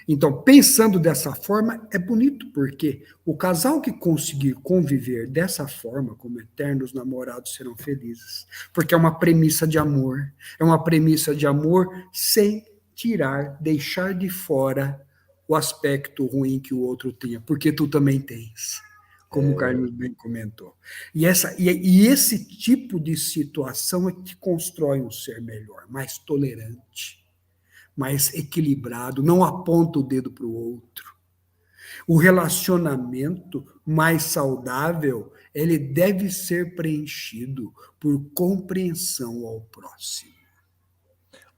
Então, pensando dessa forma, é bonito, porque o casal que conseguir conviver dessa forma, como eternos namorados, serão felizes. Porque é uma premissa de amor. É uma premissa de amor sem deixar de fora o aspecto ruim que o outro tenha, porque tu também tens, como o Carlos bem comentou. E esse tipo de situação é que constrói um ser melhor, mais tolerante, mais equilibrado, não aponta o dedo para o outro. O relacionamento mais saudável, ele deve ser preenchido por compreensão ao próximo.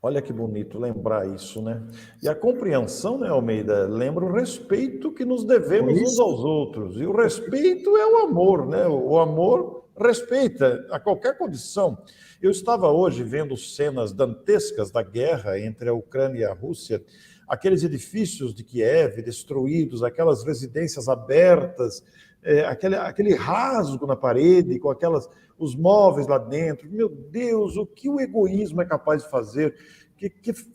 Olha que bonito lembrar isso, né? E a compreensão, né, Almeida, lembra o respeito que nos devemos uns aos outros. E o respeito é o amor, né? O amor respeita a qualquer condição. Eu estava hoje vendo cenas dantescas da guerra entre a Ucrânia e a Rússia, aqueles edifícios de Kiev destruídos, aquelas residências abertas, aquele rasgo na parede, com os móveis lá dentro. Meu Deus, o que o egoísmo é capaz de fazer?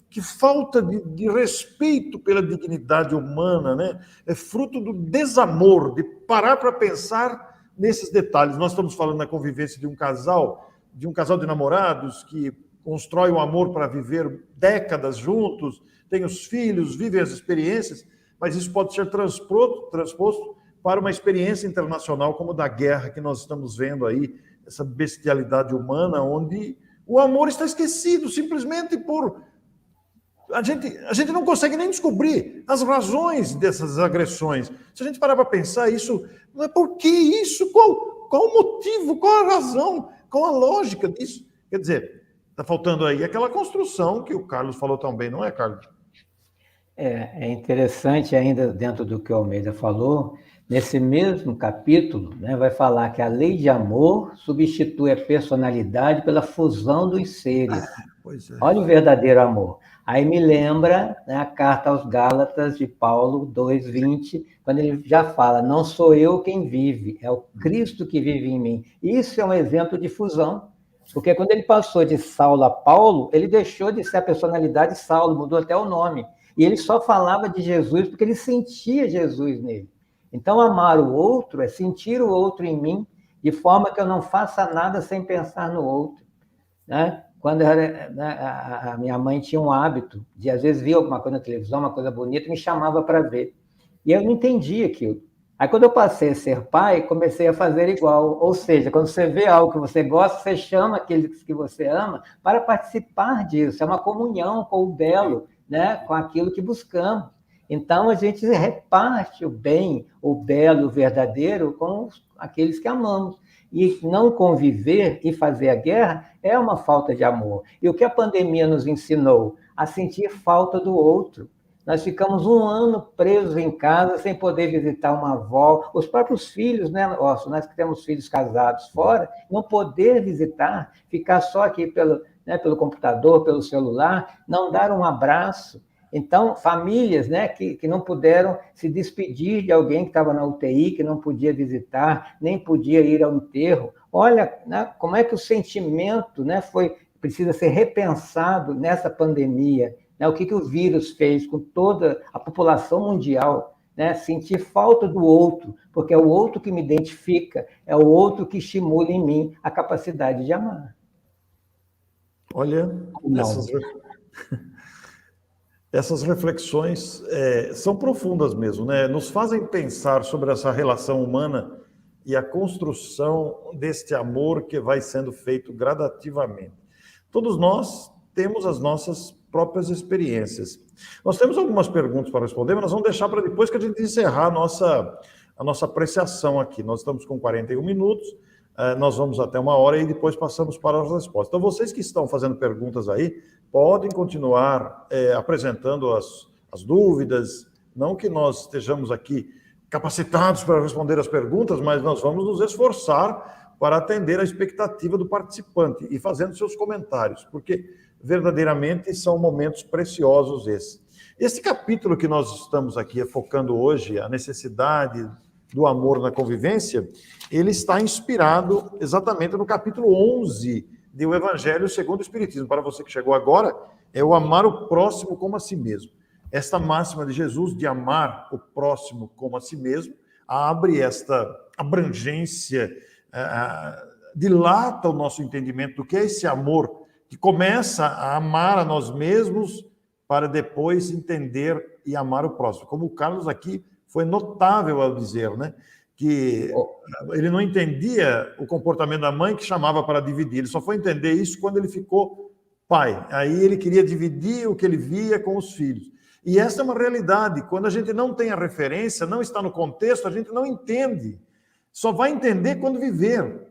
Que falta de respeito pela dignidade humana, né? É fruto do desamor, de parar para pensar nesses detalhes. Nós estamos falando da convivência de um casal de namorados que constrói o amor para viver décadas juntos, tem os filhos, vivem as experiências, mas isso pode ser transposto para uma experiência internacional como da guerra que nós estamos vendo aí, essa bestialidade humana, onde o amor está esquecido, simplesmente por... A gente não consegue nem descobrir as razões dessas agressões. Se a gente parar para pensar isso, não é por que isso? Qual o motivo? Qual a razão? Qual a lógica disso? Quer dizer, está faltando aí aquela construção que o Carlos falou também, não é, Carlos? É interessante ainda, dentro do que o Almeida falou, nesse mesmo capítulo, né, vai falar que a lei de amor substitui a personalidade pela fusão dos seres. Pois é. Olha o verdadeiro amor. Aí me lembra, né, a carta aos Gálatas de Paulo 2:20, quando ele já fala, não sou eu quem vive, é o Cristo que vive em mim. Isso é um exemplo de fusão, porque quando ele passou de Saulo a Paulo, ele deixou de ser a personalidade Saulo, mudou até o nome. E ele só falava de Jesus porque ele sentia Jesus nele. Então, amar o outro é sentir o outro em mim, de forma que eu não faça nada sem pensar no outro. Né? Quando a minha mãe tinha um hábito de, às vezes, via alguma coisa na televisão, uma coisa bonita, me chamava para ver. E eu não entendia aquilo. Aí, quando eu passei a ser pai, comecei a fazer igual. Ou seja, quando você vê algo que você gosta, você chama aqueles que você ama para participar disso. É uma comunhão com o belo, né? Com aquilo que buscamos. Então, a gente reparte o bem, o belo, o verdadeiro com aqueles que amamos. E não conviver e fazer a guerra é uma falta de amor. E o que a pandemia nos ensinou? A sentir falta do outro. Nós ficamos 1 ano presos em casa, sem poder visitar uma avó, os próprios filhos, né, nós que temos filhos casados fora, não poder visitar, ficar só aqui pelo computador, pelo celular, não dar um abraço. Então, famílias, né, que não puderam se despedir de alguém que estava na UTI, que não podia visitar, nem podia ir ao enterro. Olha, né, como é que o sentimento, né, precisa ser repensado nessa pandemia. Né, o que o vírus fez com toda a população mundial, né? Sentir falta do outro, porque é o outro que me identifica, é o outro que estimula em mim a capacidade de amar. Olha, Não. Essas reflexões são profundas mesmo, né? Nos fazem pensar sobre essa relação humana e a construção deste amor que vai sendo feito gradativamente. Todos nós temos as nossas próprias experiências. Nós temos algumas perguntas para responder, mas nós vamos deixar para depois que a gente encerrar a nossa apreciação aqui. Nós estamos com 41 minutos, nós vamos até 1 hora e depois passamos para as respostas. Então, vocês que estão fazendo perguntas aí, podem continuar apresentando as dúvidas, não que nós estejamos aqui capacitados para responder as perguntas, mas nós vamos nos esforçar para atender a expectativa do participante e fazendo seus comentários, porque verdadeiramente são momentos preciosos esses. Esse capítulo que nós estamos aqui focando hoje, a necessidade do amor na convivência, ele está inspirado exatamente no capítulo 11 do Evangelho segundo o Espiritismo. Para você que chegou agora, é o amar o próximo como a si mesmo. Esta máxima de Jesus de amar o próximo como a si mesmo abre esta abrangência, dilata o nosso entendimento do que é esse amor que começa a amar a nós mesmos para depois entender e amar o próximo. Como o Carlos aqui foi notável ao dizer, né? Que ele não entendia o comportamento da mãe que chamava para dividir. Ele só foi entender isso quando ele ficou pai. Aí ele queria dividir o que ele via com os filhos. E essa é uma realidade. Quando a gente não tem a referência, não está no contexto, a gente não entende. Só vai entender quando viver.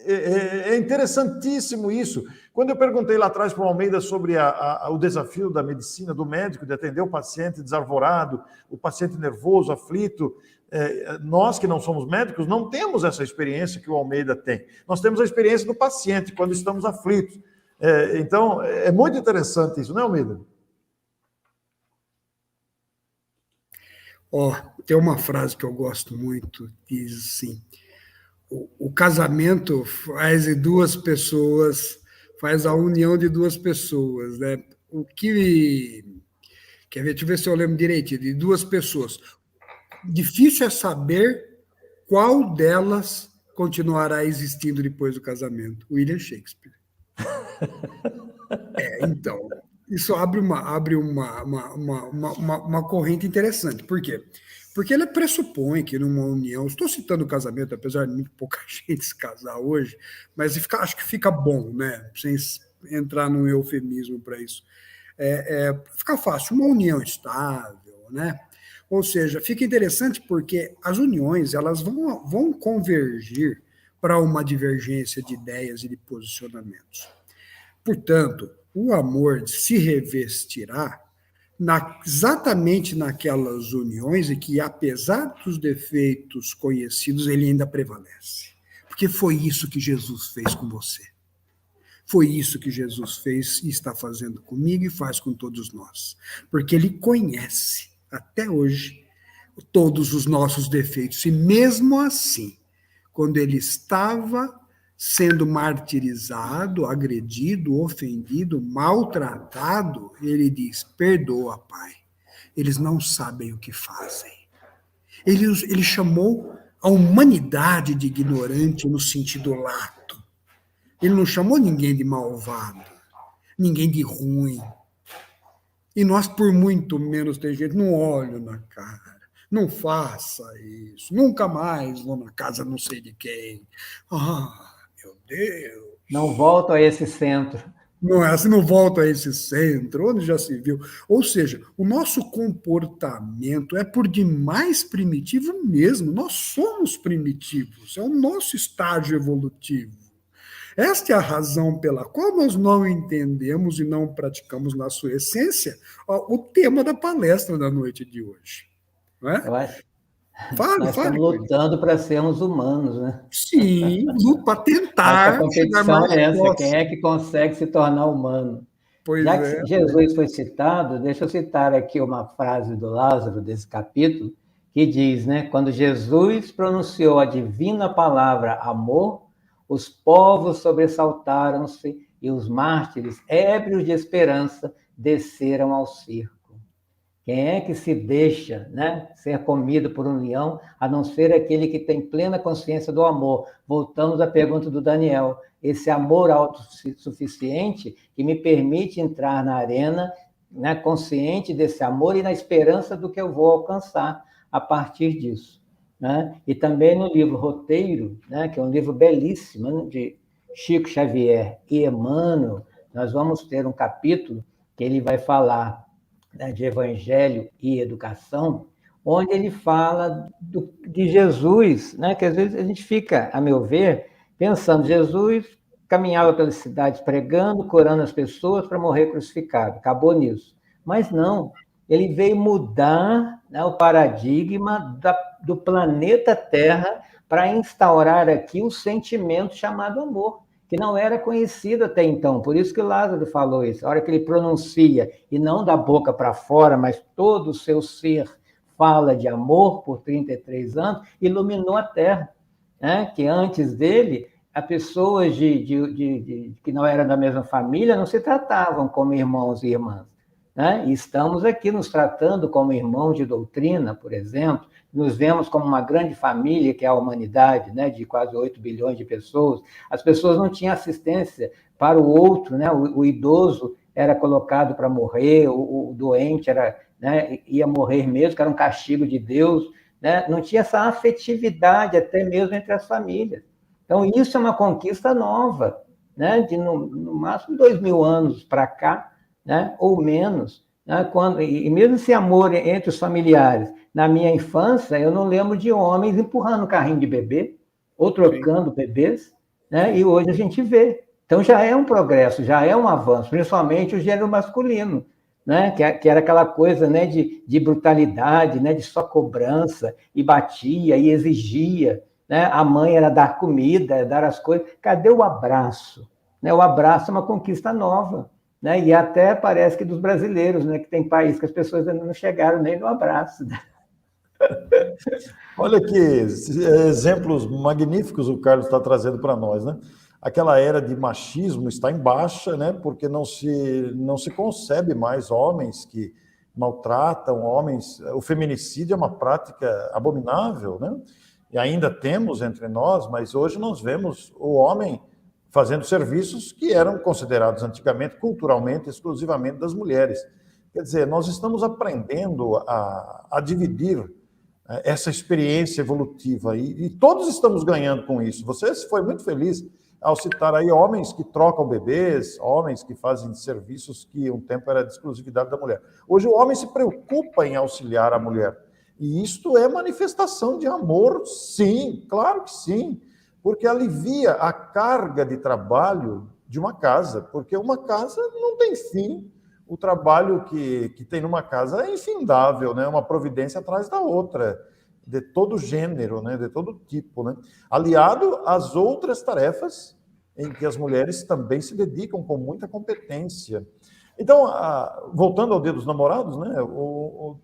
É interessantíssimo isso. Quando eu perguntei lá atrás para o Almeida sobre o desafio da medicina, do médico, de atender o paciente desarvorado, o paciente nervoso, aflito, nós que não somos médicos não temos essa experiência que o Almeida tem. Nós temos a experiência do paciente quando estamos aflitos. Então, é muito interessante isso, não é, Almeida? Tem uma frase que eu gosto muito, diz assim: o casamento faz a união de duas pessoas, né? Quer ver? Deixa eu ver se eu lembro direitinho, de duas pessoas. Difícil é saber qual delas continuará existindo depois do casamento. William Shakespeare. Então, isso abre uma corrente interessante. Por quê? Porque ele pressupõe que numa união, estou citando o casamento, apesar de muito pouca gente se casar hoje, mas acho que fica bom, né? Sem entrar num eufemismo para isso. Fica fácil, uma união estável, né? Ou seja, fica interessante porque as uniões elas vão convergir para uma divergência de ideias e de posicionamentos. Portanto, o amor se revestirá exatamente naquelas uniões em que, apesar dos defeitos conhecidos, ele ainda prevalece. Porque foi isso que Jesus fez com você. Foi isso que Jesus fez e está fazendo comigo e faz com todos nós. Porque ele conhece, até hoje, todos os nossos defeitos. E mesmo assim, quando ele estava sendo martirizado, agredido, ofendido, maltratado, ele diz: perdoa, Pai, eles não sabem o que fazem. Ele chamou a humanidade de ignorante no sentido lato. Ele não chamou ninguém de malvado, ninguém de ruim. E nós, por muito menos, tem gente, não olho na cara. Não faça isso. Nunca mais vou na casa não sei de quem. Meu Deus. Não volto a esse centro. Não volto a esse centro, onde já se viu. Ou seja, o nosso comportamento é por demais primitivo mesmo. Nós somos primitivos. É o nosso estágio evolutivo. Esta é a razão pela qual nós não entendemos e não praticamos na sua essência o tema da palestra da noite de hoje. Não é? Eu acho. Nós estamos lutando para sermos humanos, né? Sim, para tentar. A competição é essa, quem é que consegue se tornar humano? Já que Jesus foi citado, deixa eu citar aqui uma frase do Lázaro, desse capítulo, que diz, né? Quando Jesus pronunciou a divina palavra amor, os povos sobressaltaram-se e os mártires, ébrios de esperança, desceram ao circo. Quem é que se deixa, né, ser comido por um leão, a não ser aquele que tem plena consciência do amor? Voltamos à pergunta do Daniel. Esse amor autossuficiente que me permite entrar na arena, né, consciente desse amor e na esperança do que eu vou alcançar a partir disso. Né? E também no livro Roteiro, né, que é um livro belíssimo, né, de Chico Xavier e Emmanuel, nós vamos ter um capítulo que ele vai falar, né, de Evangelho e Educação, onde ele fala de Jesus, né, que às vezes a gente fica, a meu ver, pensando, Jesus caminhava pelas cidades pregando, curando as pessoas para morrer crucificado, acabou nisso. Mas não, ele veio mudar, né, o paradigma do planeta Terra para instaurar aqui um sentimento chamado amor, que não era conhecido até então. Por isso que Lázaro falou isso. A hora que ele pronuncia, e não da boca para fora, mas todo o seu ser fala de amor por 33 anos, iluminou a Terra. Né? Que antes dele, as pessoas que não eram da mesma família não se tratavam como irmãos e irmãs. Né? E estamos aqui nos tratando como irmãos de doutrina, por exemplo, nos vemos como uma grande família, que é a humanidade, né, de quase 8 bilhões de pessoas. As pessoas não tinham assistência para o outro, né? O idoso era colocado para morrer, o doente era, né, ia morrer mesmo, que era um castigo de Deus. Né? Não tinha essa afetividade até mesmo entre as famílias. Então, isso é uma conquista nova, né? De no máximo 2000 anos para cá, né? Ou menos. Né? E mesmo esse amor entre os familiares, na minha infância, eu não lembro de homens empurrando carrinho de bebê ou trocando bebês, né? E hoje a gente vê. Então já é um progresso, já é um avanço, principalmente o gênero masculino, né? Que era aquela coisa, né, de brutalidade, né, de só cobrança, e batia, e exigia. Né? A mãe era dar comida, dar as coisas. Cadê o abraço? Né? O abraço é uma conquista nova. Né? E até parece que dos brasileiros, né? Que tem país que as pessoas ainda não chegaram nem no abraço. Né? Olha que exemplos magníficos o Carlos está trazendo para nós, né? Aquela era de machismo está em baixa, né? Porque não se concebe mais homens que maltratam homens. O feminicídio é uma prática abominável, né? E ainda temos entre nós, mas hoje nós vemos o homem fazendo serviços que eram considerados antigamente, culturalmente, exclusivamente das mulheres. Quer dizer, nós estamos aprendendo a dividir essa experiência evolutiva e todos estamos ganhando com isso. Você foi muito feliz ao citar aí homens que trocam bebês, homens que fazem serviços que um tempo era de exclusividade da mulher. Hoje o homem se preocupa em auxiliar a mulher. E isto é manifestação de amor, sim, claro que sim, porque alivia a carga de trabalho de uma casa, porque uma casa não tem fim. O trabalho que tem numa casa é infindável, né? Uma providência atrás da outra, de todo gênero, né? De todo tipo, né? Aliado às outras tarefas em que as mulheres também se dedicam com muita competência. Então, voltando ao Dia dos Namorados, né?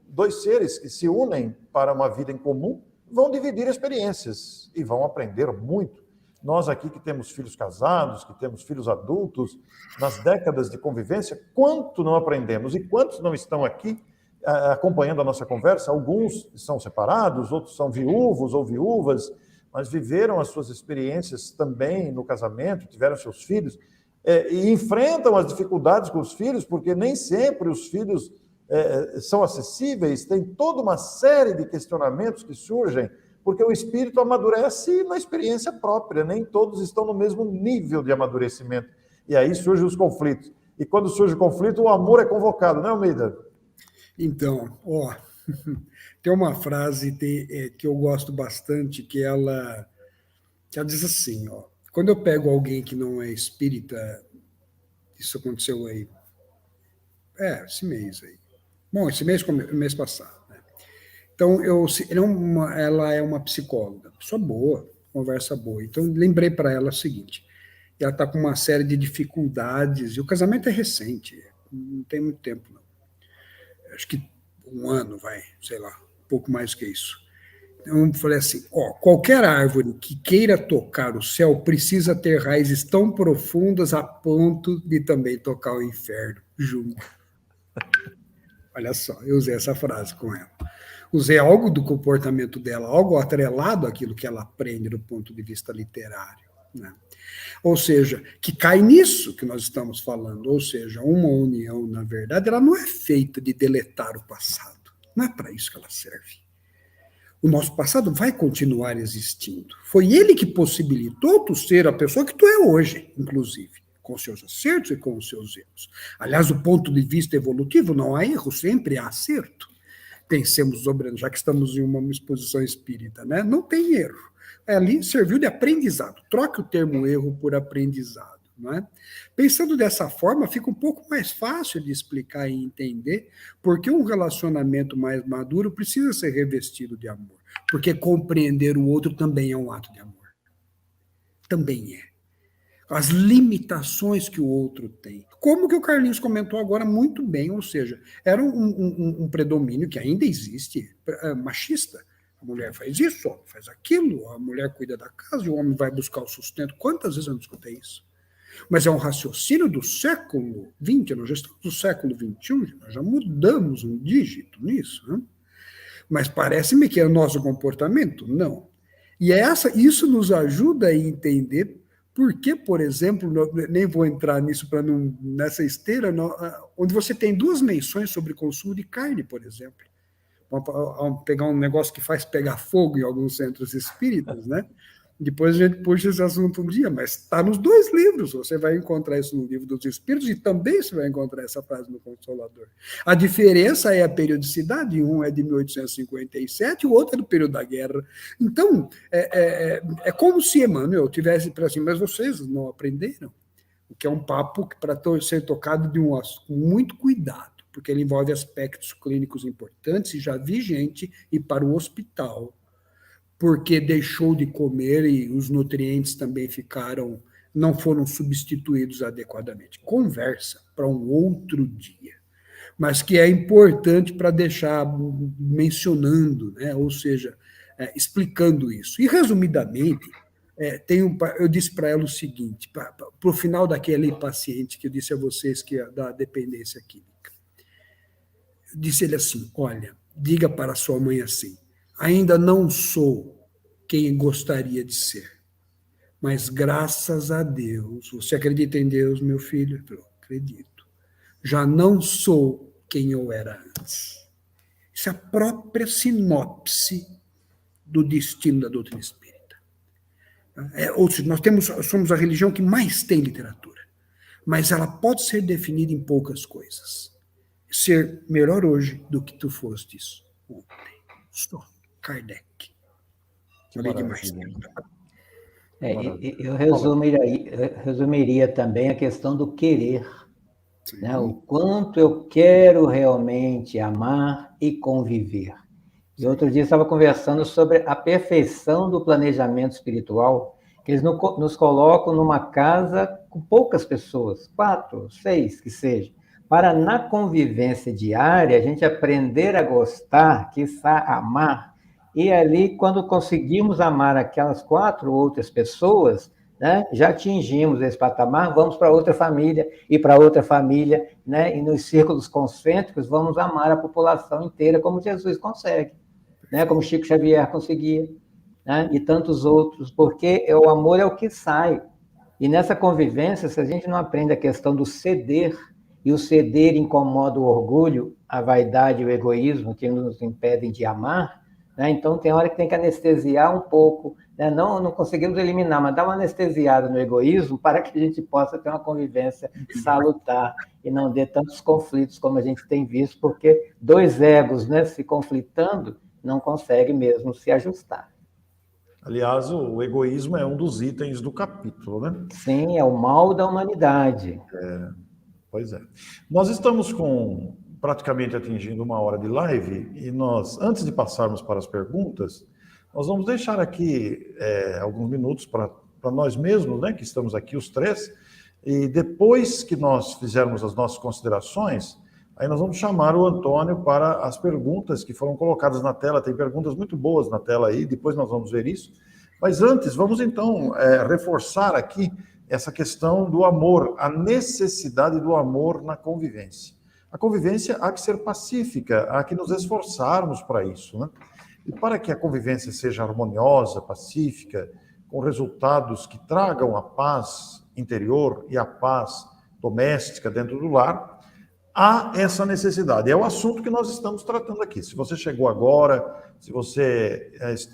Dois seres que se unem para uma vida em comum vão dividir experiências e vão aprender muito. Nós aqui que temos filhos casados, que temos filhos adultos, nas décadas de convivência, quanto não aprendemos e quantos não estão aqui acompanhando a nossa conversa? Alguns são separados, outros são viúvos ou viúvas, mas viveram as suas experiências também no casamento, tiveram seus filhos, e enfrentam as dificuldades com os filhos, porque nem sempre os filhos são acessíveis, tem toda uma série de questionamentos que surgem, porque o espírito amadurece na experiência própria, nem todos estão no mesmo nível de amadurecimento. E aí surgem os conflitos. E quando surge o conflito, o amor é convocado, né, Almeida? Então, tem uma frase que eu gosto bastante, que ela diz assim, quando eu pego alguém que não é espírita, isso aconteceu aí, esse mês aí. Bom, esse mês passado. Então, ela é uma psicóloga, pessoa boa, conversa boa. Então, lembrei para ela o seguinte, ela está com uma série de dificuldades, e o casamento é recente, não tem muito tempo, não. Acho que 1 ano, sei lá, um pouco mais que isso. Então, eu falei assim, qualquer árvore que queira tocar o céu precisa ter raízes tão profundas a ponto de também tocar o inferno junto. Olha só, eu usei essa frase com ela. Usei algo do comportamento dela, algo atrelado àquilo que ela aprende do ponto de vista literário, né? Ou seja, que cai nisso que nós estamos falando, ou seja, uma união, na verdade, ela não é feita de deletar o passado, não é para isso que ela serve. O nosso passado vai continuar existindo. Foi ele que possibilitou tu ser a pessoa que tu é hoje, inclusive, com os seus acertos e com os seus erros. Aliás, do ponto de vista evolutivo, não há erro, sempre há acerto. Pensemos sobre, já que estamos em uma exposição espírita, né? Não tem erro. Ali serviu de aprendizado. Troque o termo erro por aprendizado, não é? Pensando dessa forma, fica um pouco mais fácil de explicar e entender porque um relacionamento mais maduro precisa ser revestido de amor. Porque compreender o outro também é um ato de amor. Também é. As limitações que o outro tem. Como que o Carlinhos comentou agora muito bem, ou seja, era um predomínio que ainda existe, machista. A mulher faz isso, o homem faz aquilo, a mulher cuida da casa e o homem vai buscar o sustento. Quantas vezes eu não escutei isso? Mas é um raciocínio do século XX, nós já estamos no século XXI, nós já mudamos um dígito nisso, né? Mas parece-me que é o nosso comportamento? Não. E isso nos ajuda a entender por que, por exemplo, nem vou entrar nisso para não nessa esteira, onde você tem duas menções sobre consumo de carne, por exemplo. Vamos pegar um negócio que faz pegar fogo em alguns centros espíritas, né? Depois a gente puxa esse assunto um dia, mas está nos dois livros. Você vai encontrar isso no Livro dos Espíritos e também você vai encontrar essa frase no Consolador. A diferença é a periodicidade, um é de 1857 e o outro é do período da guerra. Então, é como se Emmanuel tivesse para assim, mas vocês não aprenderam? O que é um papo para ser tocado com muito cuidado, porque ele envolve aspectos clínicos importantes e já vi gente ir para o hospital porque deixou de comer e os nutrientes também não foram substituídos adequadamente. Conversa para um outro dia, mas que é importante para deixar mencionando, né? Ou seja, explicando isso. E, resumidamente, eu disse para ela o seguinte, para o final daquele paciente que eu disse a vocês que é da dependência química. Eu disse ele assim, olha, diga para sua mãe assim, ainda não sou quem gostaria de ser, mas graças a Deus, você acredita em Deus, meu filho? Eu acredito. Já não sou quem eu era antes. Isso é a própria sinopse do destino da doutrina espírita. Ou seja, somos a religião que mais tem literatura, mas ela pode ser definida em poucas coisas. Ser melhor hoje do que tu fostes ontem. Só Kardec. Que demais. Eu resumiria também a questão do querer, né? O quanto eu quero realmente amar e conviver. E outro dia eu estava conversando sobre a perfeição do planejamento espiritual, que eles nos colocam numa casa com poucas pessoas, 4, 6 que seja, para na convivência diária a gente aprender a gostar, quiçá amar. E ali, quando conseguimos amar aquelas 4 outras pessoas, né, já atingimos esse patamar, vamos para outra família, e para outra família, né, e nos círculos concêntricos vamos amar a população inteira, como Jesus consegue, né, como Chico Xavier conseguia, né, e tantos outros, porque o amor é o que sai. E nessa convivência, se a gente não aprende a questão do ceder, e o ceder incomoda o orgulho, a vaidade e o egoísmo que nos impedem de amar, né? Então, tem hora que tem que anestesiar um pouco, né? Não conseguimos eliminar, mas dar uma anestesiada no egoísmo para que a gente possa ter uma convivência salutar e não dê tantos conflitos como a gente tem visto, porque 2 egos, né, se conflitando não conseguem mesmo se ajustar. Aliás, o egoísmo é um dos itens do capítulo, né? Sim, é o mal da humanidade. Pois é. Nós estamos praticamente atingindo 1 hora de live e nós, antes de passarmos para as perguntas, nós vamos deixar aqui alguns minutos para nós mesmos, né, que estamos aqui os 3, e depois que nós fizermos as nossas considerações, aí nós vamos chamar o Antônio para as perguntas que foram colocadas na tela. Tem perguntas muito boas na tela aí, depois nós vamos ver isso. Mas antes, vamos então reforçar aqui essa questão do amor, a necessidade do amor na convivência. A convivência há que ser pacífica, há que nos esforçarmos para isso, né? E para que a convivência seja harmoniosa, pacífica, com resultados que tragam a paz interior e a paz doméstica dentro do lar, há essa necessidade. É o assunto que nós estamos tratando aqui. Se você chegou agora, se você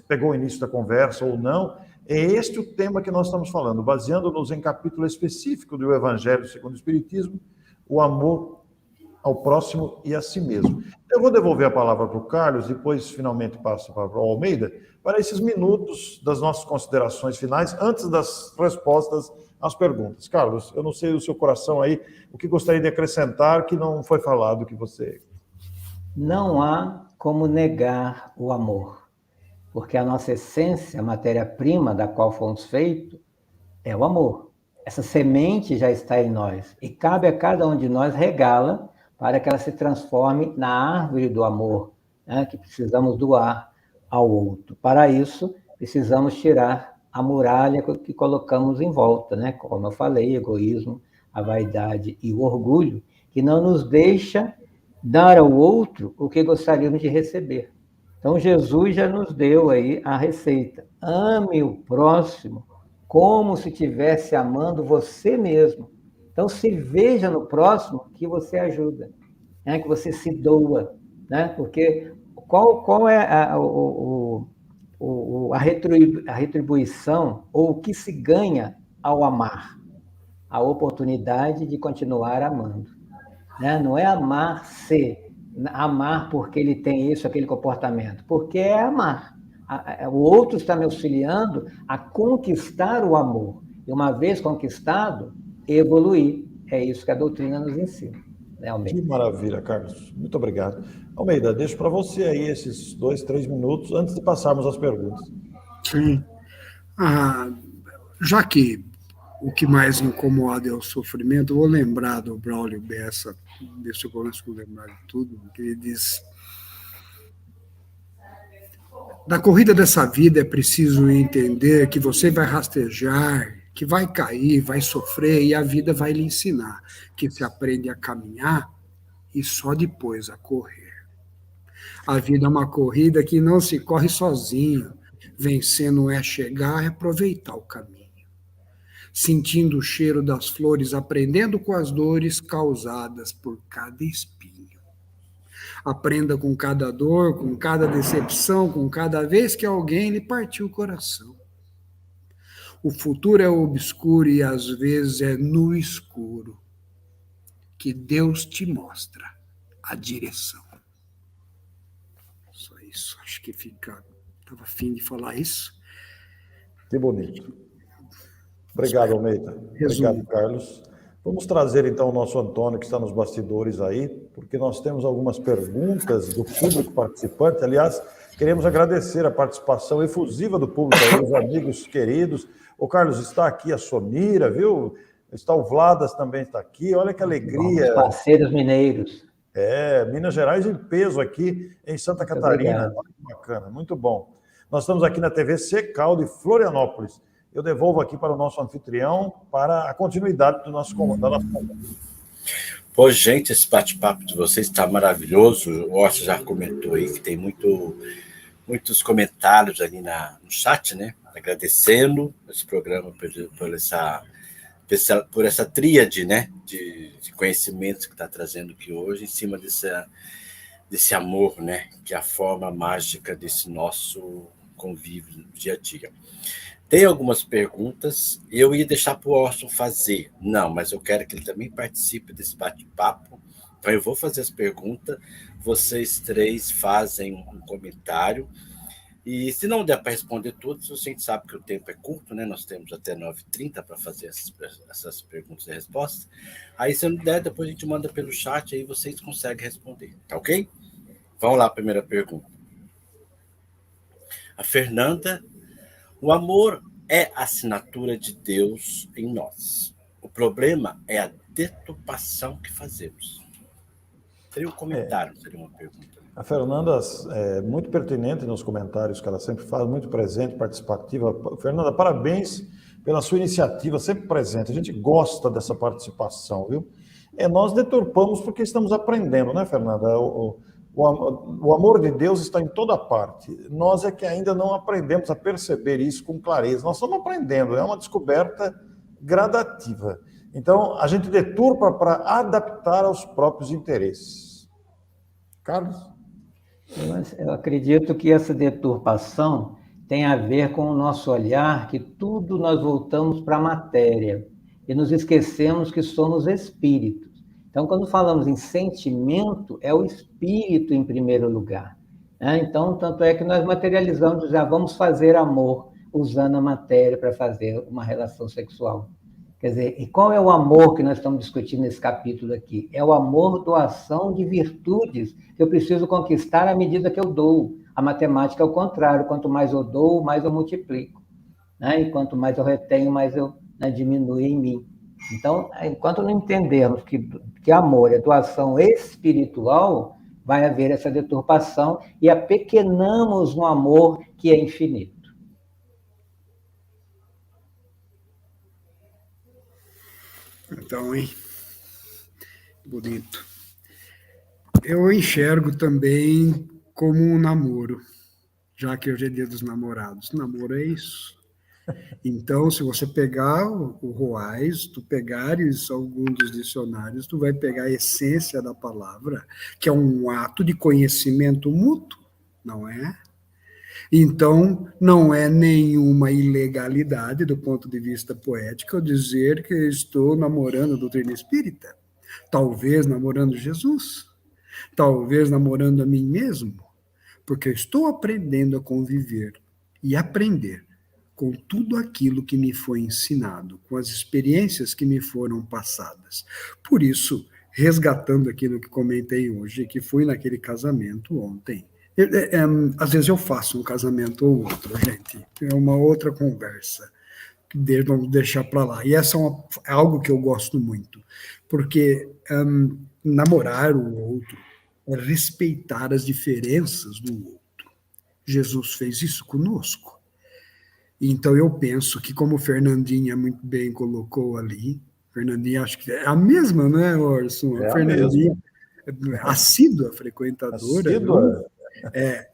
pegou o início da conversa ou não, é este o tema que nós estamos falando, baseando-nos em capítulo específico do Evangelho segundo o Espiritismo, o amor ao próximo e a si mesmo. Eu vou devolver a palavra para o Carlos, depois finalmente passo para o Almeida, para esses minutos das nossas considerações finais, antes das respostas às perguntas. Carlos, eu não sei o seu coração aí, o que gostaria de acrescentar que não foi falado que você... Não há como negar o amor, porque a nossa essência, a matéria-prima da qual fomos feitos, é o amor. Essa semente já está em nós, e cabe a cada um de nós regá-la para que ela se transforme na árvore do amor, né, que precisamos doar ao outro. Para isso, precisamos tirar a muralha que colocamos em volta, né? Como eu falei, egoísmo, a vaidade e o orgulho, que não nos deixa dar ao outro o que gostaríamos de receber. Então, Jesus já nos deu aí a receita. Ame o próximo como se estivesse amando você mesmo. Então, se veja no próximo que você ajuda, né? Que você se doa, né? Porque qual é a retribuição ou o que se ganha ao amar? A oportunidade de continuar amando, né? Não é amar porque ele tem isso, aquele comportamento, porque é amar. O outro está me auxiliando a conquistar o amor. E uma vez conquistado, evoluir. É isso que a doutrina nos ensina. Né, Almeida? Que maravilha, Carlos. Muito obrigado. Almeida, deixo para você aí esses 2, 3 minutos antes de passarmos às perguntas. Sim. Já que o que mais incomoda é o sofrimento, eu vou lembrar do Braulio Bessa, ver se eu consigo lembrar de tudo, que ele diz: na corrida dessa vida é preciso entender que você vai rastejar, que vai cair, vai sofrer, e a vida vai lhe ensinar que se aprende a caminhar e só depois a correr. A vida é uma corrida que não se corre sozinho. Vencer não é chegar, é aproveitar o caminho. Sentindo o cheiro das flores, aprendendo com as dores causadas por cada espinho. Aprenda com cada dor, com cada decepção, com cada vez que alguém lhe partiu o coração. O futuro é obscuro e às vezes é no escuro que Deus te mostra a direção. Só isso, acho que estava a fim de falar isso. Que bonito. Obrigado, Almeida. Obrigado, Carlos. Vamos trazer, então, o nosso Antônio, que está nos bastidores aí, porque nós temos algumas perguntas do público participante. Aliás, queremos agradecer a participação efusiva do público aí, os amigos queridos. O Carlos, está aqui a Somira, viu? Está o Vladas, também está aqui. Olha que alegria. Os parceiros mineiros. Minas Gerais em peso aqui em Santa Catarina. Olha que bacana, muito bom. Nós estamos aqui na TV Secal de Florianópolis. Eu devolvo aqui para o nosso anfitrião para a continuidade da nossa conversa. Pô, gente, esse bate-papo de vocês está maravilhoso. O Orson já comentou aí que tem muitos comentários ali no chat, né? Agradecendo esse programa por essa tríade, né? De conhecimentos que está trazendo aqui hoje, em cima desse amor, né? Que é a forma mágica desse nosso convívio no dia a dia. Tem algumas perguntas, eu ia deixar para o Orson fazer. Não, mas eu quero que ele também participe desse bate-papo. Então, eu vou fazer as perguntas, vocês três fazem um comentário. E se não der para responder todos, a gente sabe que o tempo é curto, né? Nós temos até 9h30 para fazer essas perguntas e respostas. Aí, se não der, depois a gente manda pelo chat, aí vocês conseguem responder. Tá ok? Vamos lá, primeira pergunta. A Fernanda: o amor é a assinatura de Deus em nós. O problema é a deturpação que fazemos. Seria um comentário, seria uma pergunta. A Fernanda é muito pertinente nos comentários que ela sempre faz, muito presente, participativa. Fernanda, parabéns pela sua iniciativa, sempre presente. A gente gosta dessa participação, viu? Nós deturpamos porque estamos aprendendo, né, Fernanda? O amor de Deus está em toda parte. Nós é que ainda não aprendemos a perceber isso com clareza. Nós estamos aprendendo, é uma descoberta gradativa. Então, a gente deturpa para adaptar aos próprios interesses. Carlos? Eu acredito que essa deturpação tem a ver com o nosso olhar, que tudo nós voltamos para a matéria e nos esquecemos que somos espíritos. Então, quando falamos em sentimento, é o espírito em primeiro lugar, né? Então, tanto é que nós materializamos, já vamos fazer amor usando a matéria para fazer uma relação sexual. Quer dizer, e qual é o amor que nós estamos discutindo nesse capítulo aqui? É o amor doação de virtudes que eu preciso conquistar à medida que eu dou. A matemática é o contrário, quanto mais eu dou, mais eu multiplico, né? E quanto mais eu retenho, mais eu, né, diminui em mim. Então, enquanto não entendermos que amor é doação espiritual, vai haver essa deturpação e apequenamos no amor que é infinito. Então, hein? Bonito. Eu enxergo também como um namoro, já que hoje é dia dos namorados. Namoro é isso. Então, se você pegar o Roais, tu pegares algum dos dicionários, tu vai pegar a essência da palavra, que é um ato de conhecimento mútuo, não é? Então, não é nenhuma ilegalidade do ponto de vista poético eu dizer que eu estou namorando a doutrina espírita, talvez namorando Jesus, talvez namorando a mim mesmo, porque eu estou aprendendo a conviver e aprender com tudo aquilo que me foi ensinado, com as experiências que me foram passadas. Por isso, resgatando aquilo que comentei hoje, que fui naquele casamento ontem. Às vezes eu faço um casamento ou outro, gente. É uma outra conversa. Vamos deixar para lá. E essa é algo que eu gosto muito, porque namorar o outro é respeitar as diferenças do outro. Jesus fez isso conosco. Então, eu penso que, como Fernandinha muito bem colocou ali, Fernandinha, acho que é a mesma, né, Orson? É a Fernandinha, mesma. Assídua frequentadora. Assídua.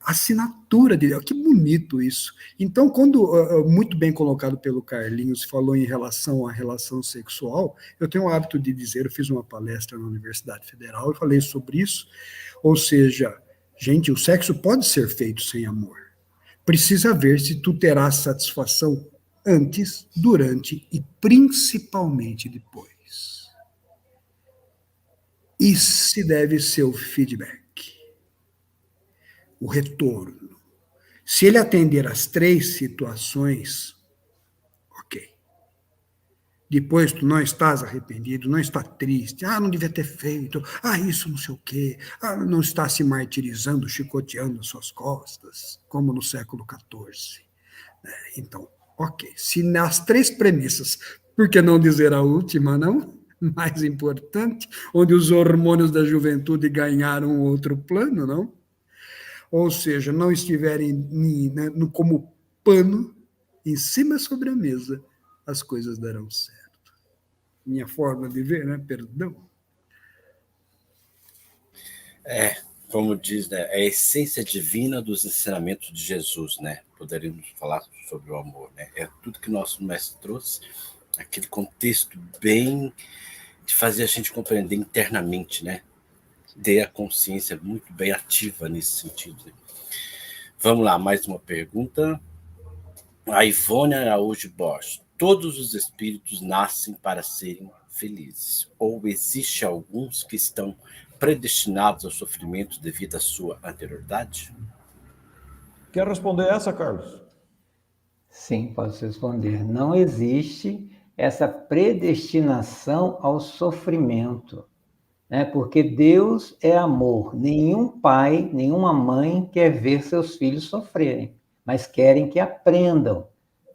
Assinatura dele, que bonito isso. Então, quando, muito bem colocado pelo Carlinhos, falou em relação à relação sexual, eu tenho o hábito de dizer, eu fiz uma palestra na Universidade Federal e falei sobre isso, ou seja, gente, o sexo pode ser feito sem amor. Precisa ver se tu terás satisfação antes, durante e principalmente depois. Esse deve ser o feedback, o retorno. Se ele atender às 3 situações, ok. Depois tu não estás arrependido, não está triste, não devia ter feito, isso não sei o quê, não está se martirizando, chicoteando as suas costas, como no século XIV. Então, ok. Se nas 3 premissas, por que não dizer a última, não? Mais importante, onde os hormônios da juventude ganharam outro plano, não? Ou seja, não estiverem como pano em cima sobre a mesa, as coisas darão certo. Minha forma de ver, né? Perdão. Como diz, né? É a essência divina dos ensinamentos de Jesus, né? Poderíamos falar sobre o amor, né? É tudo que nosso mestre trouxe, aquele contexto bem de fazer a gente compreender internamente, né? Ter a consciência muito bem ativa nesse sentido. Né? Vamos lá, mais uma pergunta. A Ivone Araújo Bosch. Todos os espíritos nascem para serem felizes? Ou existe alguns que estão predestinados ao sofrimento devido à sua anterioridade? Quer responder essa, Carlos? Sim, posso responder. Não existe essa predestinação ao sofrimento, né? Porque Deus é amor. Nenhum pai, nenhuma mãe quer ver seus filhos sofrerem, mas querem que aprendam,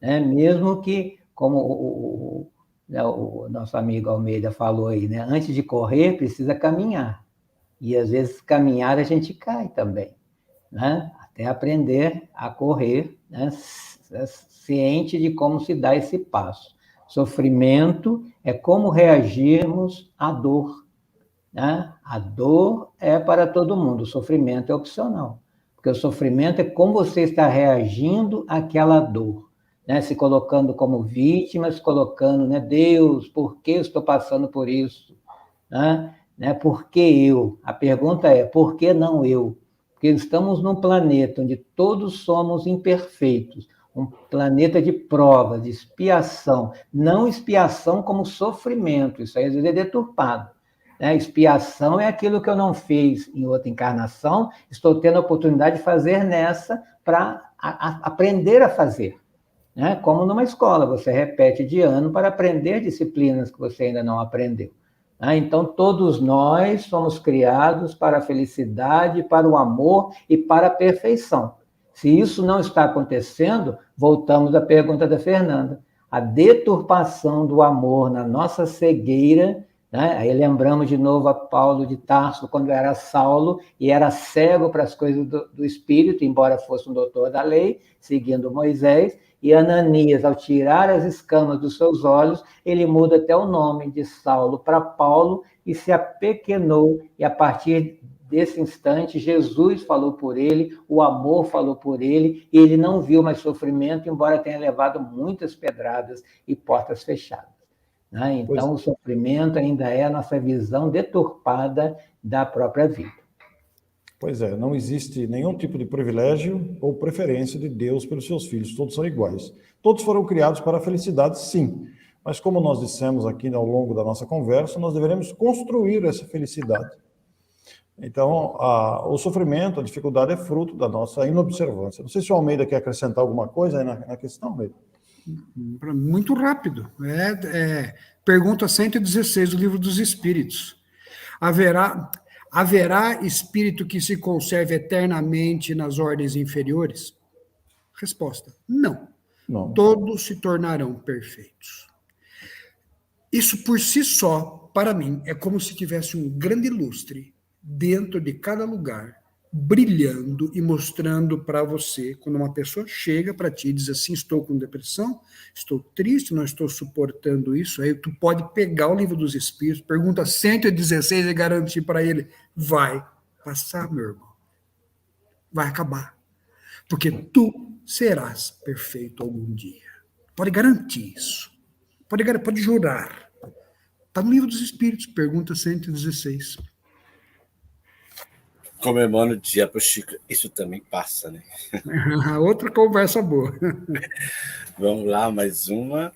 né? Mesmo que, como o nosso amigo Almeida falou aí, né? Antes de correr, precisa caminhar. E, às vezes, caminhar a gente cai também, né? Até aprender a correr, né? Ciente de como se dá esse passo. Sofrimento é como reagirmos à dor, né? A dor é para todo mundo, o sofrimento é opcional. Porque o sofrimento é como você está reagindo àquela dor, né? Se colocando como vítima, se colocando, né? Deus, por que eu estou passando por isso? Né? Por que eu? A pergunta é, por que não eu? Porque estamos num planeta onde todos somos imperfeitos, um planeta de provas, de expiação, não expiação como sofrimento, isso aí às vezes é deturpado. Né? Expiação é aquilo que eu não fiz em outra encarnação, estou tendo a oportunidade de fazer nessa para aprender a fazer. Né? Como numa escola, você repete de ano para aprender disciplinas que você ainda não aprendeu. Então, todos nós somos criados para a felicidade, para o amor e para a perfeição. Se isso não está acontecendo, voltamos à pergunta da Fernanda. A deturpação do amor na nossa cegueira, né? Aí lembramos de novo a Paulo de Tarso, quando era Saulo, e era cego para as coisas do Espírito, embora fosse um doutor da lei, seguindo Moisés, e Ananias, ao tirar as escamas dos seus olhos, ele muda até o nome de Saulo para Paulo e se apequenou. E a partir desse instante, Jesus falou por ele, o amor falou por ele, e ele não viu mais sofrimento, embora tenha levado muitas pedradas e portas fechadas. Então, o sofrimento ainda é a nossa visão deturpada da própria vida. Pois é, não existe nenhum tipo de privilégio ou preferência de Deus pelos seus filhos, todos são iguais. Todos foram criados para a felicidade, sim, mas como nós dissemos aqui ao longo da nossa conversa, nós deveremos construir essa felicidade. Então, o sofrimento, a dificuldade é fruto da nossa inobservância. Não sei se o Almeida quer acrescentar alguma coisa aí na questão, Almeida. Muito rápido. Pergunta 116 do Livro dos Espíritos. Haverá espírito que se conserve eternamente nas ordens inferiores? Resposta: não. Não. Todos se tornarão perfeitos. Isso por si só, para mim, é como se tivesse um grande lustre dentro de cada lugar, brilhando e mostrando para você, quando uma pessoa chega para ti e diz assim, estou com depressão, estou triste, não estou suportando isso, aí tu pode pegar o Livro dos Espíritos, pergunta 116 e garantir para ele, vai passar, meu irmão, vai acabar, porque tu serás perfeito algum dia. Pode garantir isso, pode jurar. Está no Livro dos Espíritos, pergunta 116. Comemorando o dia para o Chico. Isso também passa, né? Outra conversa boa. Vamos lá, mais uma.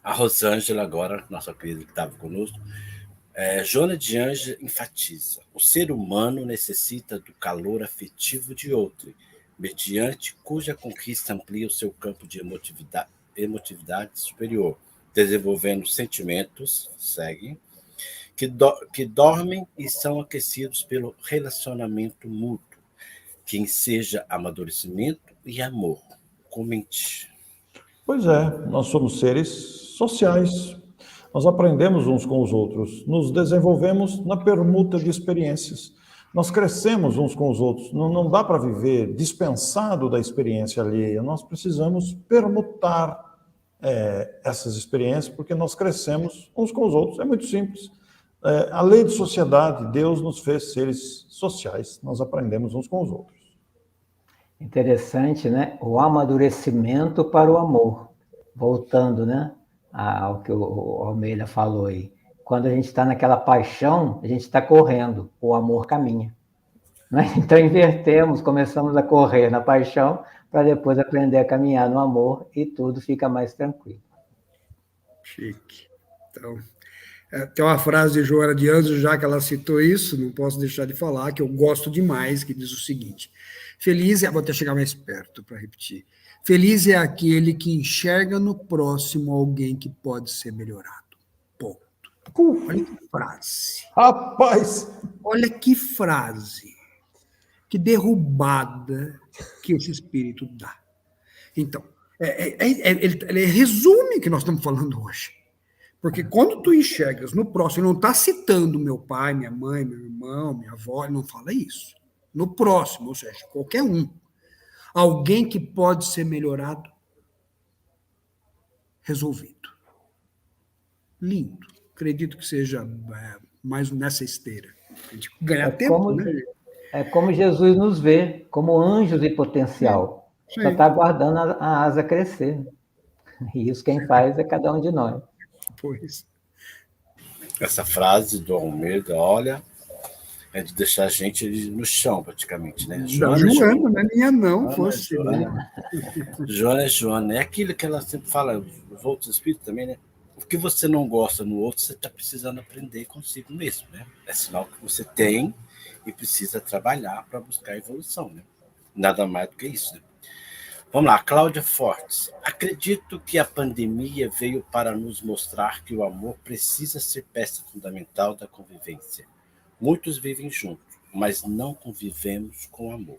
A Rosângela agora, nossa querida que estava conosco. Joana de Anja enfatiza. O ser humano necessita do calor afetivo de outro, mediante cuja conquista amplia o seu campo de emotividade superior, desenvolvendo sentimentos, que dormem e são aquecidos pelo relacionamento mútuo, que enseja amadurecimento e amor. Comente. Pois é, nós somos seres sociais. Nós aprendemos uns com os outros, nos desenvolvemos na permuta de experiências. Nós crescemos uns com os outros. Não dá para viver dispensado da experiência alheia. Nós precisamos permutar essas experiências, porque nós crescemos uns com os outros. É muito simples. A lei de sociedade, Deus nos fez seres sociais. Nós aprendemos uns com os outros. Interessante, né? O amadurecimento para o amor. Voltando, né, ao que o Almeida falou aí. Quando a gente está naquela paixão, a gente está correndo, o amor caminha. Né? Então, invertemos, começamos a correr na paixão, para depois aprender a caminhar no amor e tudo fica mais tranquilo. Chique. Então, tem uma frase de Joana de Anjos, já que ela citou isso, não posso deixar de falar, que eu gosto demais, que diz o seguinte: feliz vou até chegar mais perto para repetir. Feliz é aquele que enxerga no próximo alguém que pode ser melhorado. Ponto. Olha que frase. Rapaz! Olha que frase. Que derrubada que esse espírito dá. Então, ele resume o que nós estamos falando hoje. Porque quando tu enxergas no próximo, ele não está citando meu pai, minha mãe, meu irmão, minha avó, ele não fala isso. No próximo, ou seja, qualquer um. Alguém que pode ser melhorado, resolvido. Lindo. acredito que seja mais nessa esteira. A gente ganha tempo, né? É como Jesus nos vê, como anjos em potencial. Sim. Só está aguardando a asa crescer. E isso quem faz é cada um de nós. Pois. Essa frase do Almeida, olha, é de deixar a gente no chão, praticamente, né? Joana, não é minha não, fosse. Joana, é aquilo que ela sempre fala, os outros espíritos também, né? O que você não gosta no outro, você está precisando aprender consigo mesmo, né? É sinal que você tem e precisa trabalhar para buscar evolução, né? Nada mais do que isso, né? Vamos lá, Cláudia Fortes. Acredito que a pandemia veio para nos mostrar que o amor precisa ser peça fundamental da convivência. Muitos vivem juntos, mas não convivemos com amor.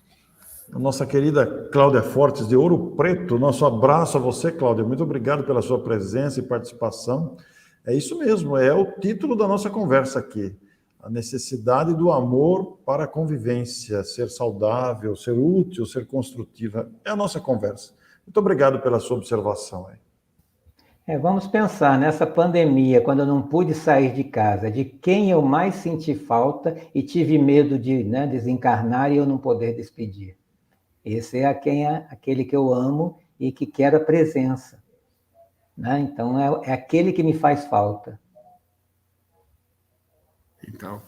Nossa querida Cláudia Fortes, de Ouro Preto, nosso abraço a você, Cláudia. Muito obrigado pela sua presença e participação. É isso mesmo, é o título da nossa conversa aqui. A necessidade do amor para a convivência, ser saudável, ser útil, ser construtiva. É a nossa conversa. Muito obrigado pela sua observação aí. Vamos pensar nessa pandemia, quando eu não pude sair de casa, de quem eu mais senti falta e tive medo de desencarnar e eu não poder despedir. Esse é aquele que eu amo e que quero a presença. Né? Então, é aquele que me faz falta. Então,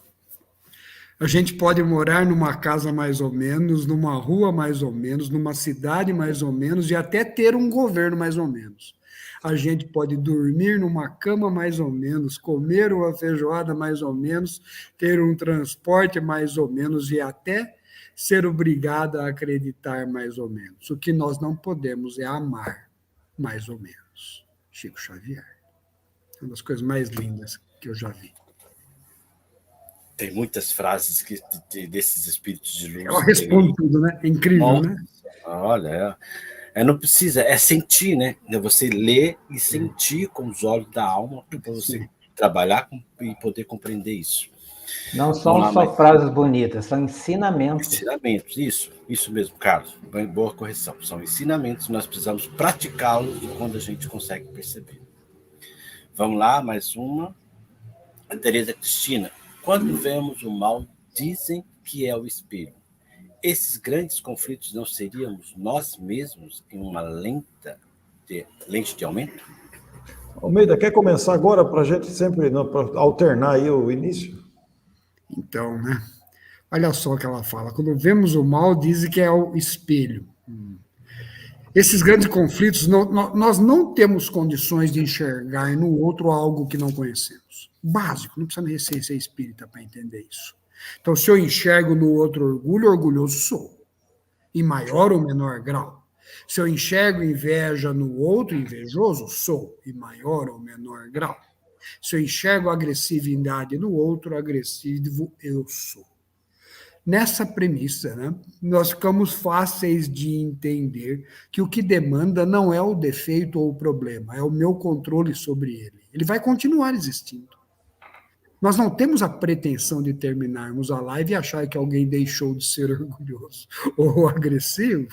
a gente pode morar numa casa mais ou menos, numa rua mais ou menos, numa cidade mais ou menos e até ter um governo mais ou menos. A gente pode dormir numa cama mais ou menos, comer uma feijoada mais ou menos, ter um transporte mais ou menos e até ser obrigado a acreditar mais ou menos. O que nós não podemos é amar mais ou menos. Chico Xavier. Uma das coisas mais lindas que eu já vi. Tem muitas frases desses espíritos de luz. Eu respondo tudo, né? É incrível, Nossa, né? Olha, não precisa, é sentir, né? É você ler e sentir com os olhos da alma para você trabalhar e poder compreender isso. Não são só frases bonitas, são ensinamentos. Ensinamentos, isso mesmo, Carlos. Boa correção. São ensinamentos, nós precisamos praticá-los quando a gente consegue perceber. Vamos lá, mais uma. A Tereza Cristina. Quando vemos o mal, dizem que é o espelho. Esses grandes conflitos não seríamos nós mesmos em uma lente de aumento? Almeida, quer começar agora para a gente sempre alternar aí o início? Então, né? Olha só o que ela fala. Quando vemos o mal, dizem que é o espelho. Esses grandes conflitos, nós não temos condições de enxergar no outro algo que não conhecemos. Básico, não precisa nem ser espírita para entender isso. Então, se eu enxergo no outro orgulho, orgulhoso sou, em maior ou menor grau. Se eu enxergo inveja no outro, invejoso sou, em maior ou menor grau. Se eu enxergo agressividade no outro, agressivo eu sou. Nessa premissa, né, nós ficamos fáceis de entender que o que demanda não é o defeito ou o problema, é o meu controle sobre ele. Ele vai continuar existindo. Nós não temos a pretensão de terminarmos a live e achar que alguém deixou de ser orgulhoso ou agressivo,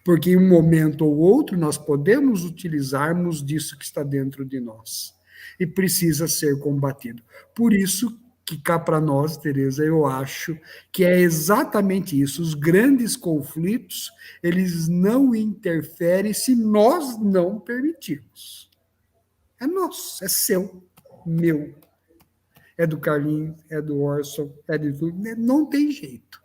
porque em um momento ou outro nós podemos utilizarmos disso que está dentro de nós e precisa ser combatido. Por isso que cá para nós, Tereza, eu acho que é exatamente isso. Os grandes conflitos, eles não interferem se nós não permitirmos. É nosso, é seu, meu. É do Carlinhos, é do Orson, é de tudo. Não tem jeito.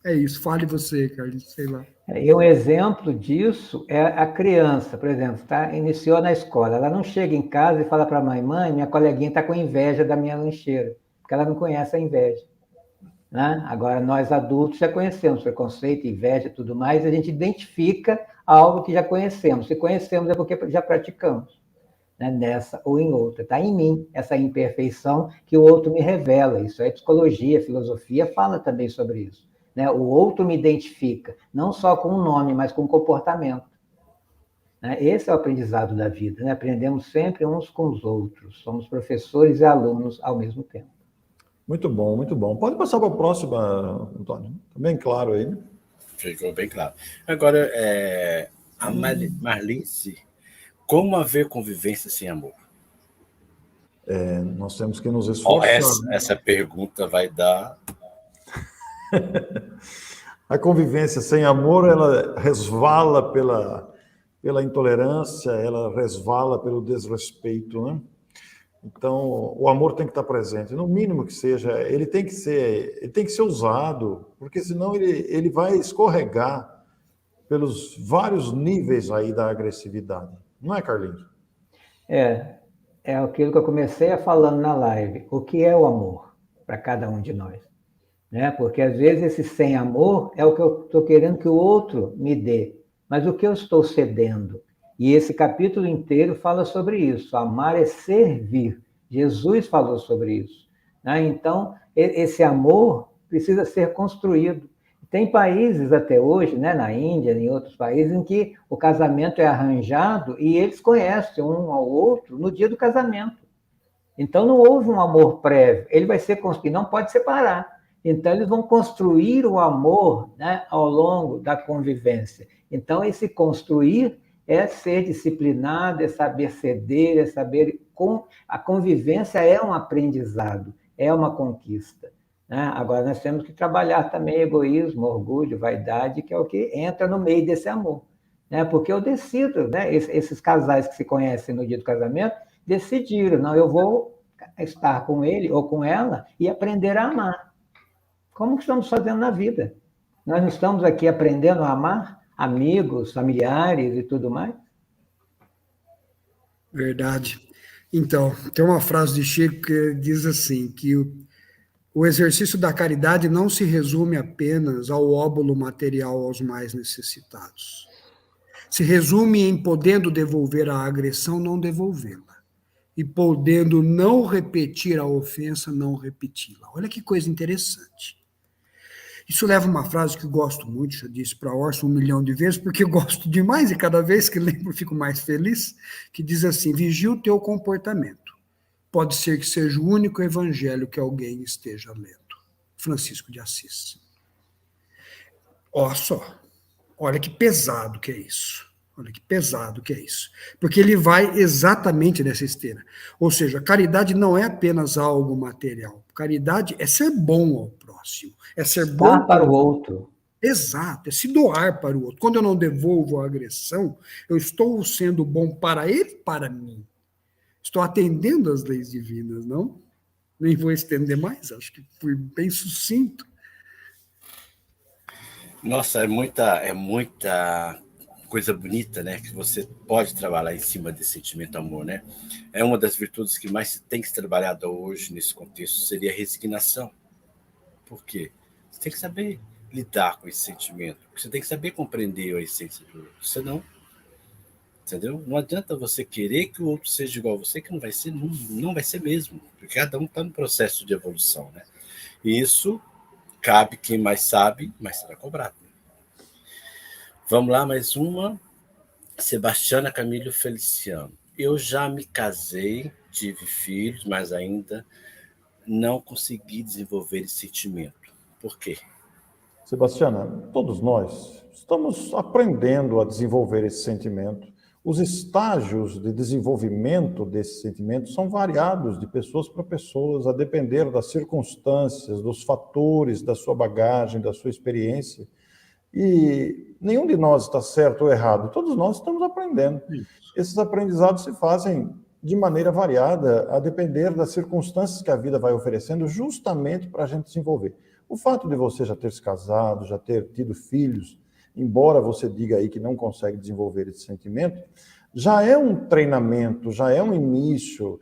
É isso. Fale você, Carlinhos, sei lá. E um exemplo disso é a criança, por exemplo, iniciou na escola, ela não chega em casa e fala para a mãe, minha coleguinha está com inveja da minha lancheira, porque ela não conhece a inveja. Né? Agora, nós adultos já conhecemos preconceito, inveja e tudo mais, e a gente identifica algo que já conhecemos. Se conhecemos é porque já praticamos, né? Nessa ou em outra. Está em mim essa imperfeição que o outro me revela. Isso é psicologia, filosofia fala também sobre isso. Né? O outro me identifica, não só com o nome, mas com o comportamento. Né? Esse é o aprendizado da vida. Né? Aprendemos sempre uns com os outros. Somos professores e alunos ao mesmo tempo. Muito bom, muito bom. Pode passar para a próxima, Antônio. Está bem claro aí, né? Ficou bem claro. Agora, a Marlice, como haver convivência sem amor? Nós temos que nos esforçar. Essa pergunta vai dar... A convivência sem amor, ela resvala pela intolerância, ela resvala pelo desrespeito, né? Então, o amor tem que estar presente, no mínimo que seja, ele tem que ser usado, porque senão ele vai escorregar pelos vários níveis aí da agressividade. Não é, Carlinhos? É aquilo que eu comecei a falando na live. O que é o amor para cada um de nós? Né? Porque às vezes esse sem amor é o que eu estou querendo que o outro me dê, mas o que eu estou cedendo? E esse capítulo inteiro fala sobre isso. Amar é servir. Jesus falou sobre isso. Né? Então, esse amor precisa ser construído. Tem países até hoje, né, na Índia, em outros países, em que o casamento é arranjado e eles conhecem um ao outro no dia do casamento. Então, não houve um amor prévio. Ele vai ser construído, não pode separar. Então, eles vão construir o amor, né, ao longo da convivência. Então, esse construir é ser disciplinado, é saber ceder, é saber... A convivência é um aprendizado, é uma conquista. Né? Agora, nós temos que trabalhar também egoísmo, orgulho, vaidade, que é o que entra no meio desse amor. Né? Porque eu decido, né? Esses casais que se conhecem no dia do casamento, decidiram, não, eu vou estar com ele ou com ela e aprender a amar. Como que estamos fazendo na vida? Nós não estamos aqui aprendendo a amar amigos, familiares e tudo mais? Verdade. Então, tem uma frase de Chico que diz assim, que o exercício da caridade não se resume apenas ao óbolo material aos mais necessitados. Se resume em podendo devolver a agressão, não devolvê-la. E podendo não repetir a ofensa, não repeti-la. Olha que coisa interessante. Isso leva uma frase que eu gosto muito, já disse para Orson 1 milhão de vezes, porque eu gosto demais e cada vez que lembro fico mais feliz, que diz assim, vigia o teu comportamento. Pode ser que seja o único evangelho que alguém esteja lendo. Francisco de Assis. Olha só, olha que pesado que é isso. Olha que pesado que é isso. Porque ele vai exatamente nessa esteira. Ou seja, caridade não é apenas algo material. Caridade é ser bom ao próximo. É ser bom para o outro. Exato, é se doar para o outro. Quando eu não devolvo a agressão, eu estou sendo bom para ele e para mim. Estou atendendo às leis divinas, não? Nem vou estender mais, acho que fui bem sucinto. Nossa, é muita coisa bonita, né? Que você pode trabalhar em cima desse sentimento de amor, né? É uma das virtudes que mais tem que ser trabalhada hoje nesse contexto, seria a resignação. Por quê? Você tem que saber lidar com esse sentimento, você tem que saber compreender a essência do outro, senão, entendeu? Não adianta você querer que o outro seja igual a você, que não vai ser, não vai ser mesmo, porque cada um está no processo de evolução, né? E isso cabe quem mais sabe, mas será cobrado. Vamos lá, mais uma. Sebastiana Camilo Feliciano. Eu já me casei, tive filhos, mas ainda não consegui desenvolver esse sentimento. Por quê? Sebastiana, todos nós estamos aprendendo a desenvolver esse sentimento. Os estágios de desenvolvimento desse sentimento são variados de pessoas para pessoas, a depender das circunstâncias, dos fatores, da sua bagagem, da sua experiência. E nenhum de nós está certo ou errado, todos nós estamos aprendendo. Esses aprendizados se fazem de maneira variada, a depender das circunstâncias que a vida vai oferecendo, justamente para a gente desenvolver. O fato de você já ter se casado, já ter tido filhos, embora você diga aí que não consegue desenvolver esse sentimento, já é um treinamento, já é um início,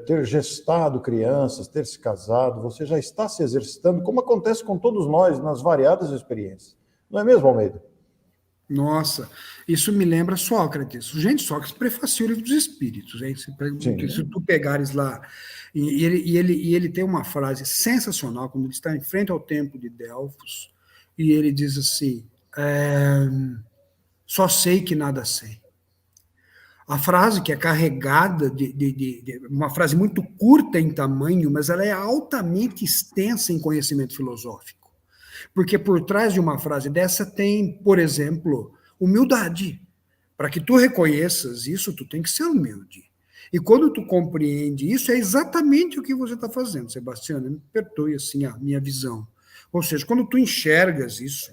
ter gestado crianças, ter se casado, você já está se exercitando, como acontece com todos nós nas variadas experiências. Não é mesmo, Almeida? Nossa, isso me lembra Sócrates. Gente, Sócrates prefaciou o Livro dos Espíritos, hein? Se tu pegares lá, e ele tem uma frase sensacional, quando ele está em frente ao templo de Delfos, e ele diz assim, só sei que nada sei. A frase que é carregada de uma frase muito curta em tamanho, mas ela é altamente extensa em conhecimento filosófico. Porque por trás de uma frase dessa tem, por exemplo, humildade. Para que tu reconheças isso, tu tem que ser humilde. E quando tu compreende isso, é exatamente o que você está fazendo, Sebastiana. Me perdoe assim a minha visão. Ou seja, quando tu enxergas isso,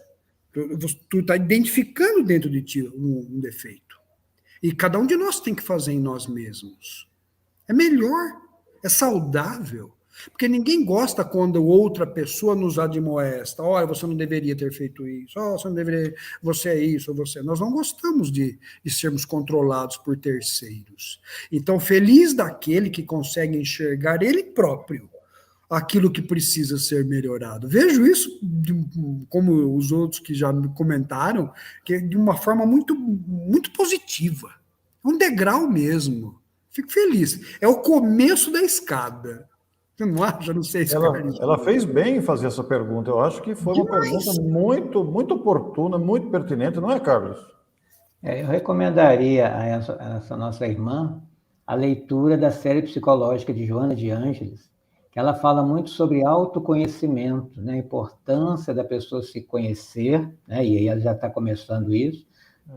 tu está identificando dentro de ti um defeito. E cada um de nós tem que fazer em nós mesmos. É melhor, é saudável. Porque ninguém gosta quando outra pessoa nos admoesta. Olha, você não deveria ter feito isso. Oh, você não deveria, você é isso, ou você. Nós não gostamos de sermos controlados por terceiros. Então, feliz daquele que consegue enxergar ele próprio aquilo que precisa ser melhorado. Vejo isso, como os outros que já me comentaram, que de uma forma muito, muito positiva. É um degrau mesmo. Fico feliz. É o começo da escada. Você não acha? Não sei se ela fez bem em fazer essa pergunta. Eu acho que foi uma pergunta muito, muito oportuna, muito pertinente, não é, Carlos? Eu recomendaria a essa nossa irmã a leitura da série psicológica de Joana de Ângeles, que ela fala muito sobre autoconhecimento, né? A importância da pessoa se conhecer, né? E aí ela já está começando isso,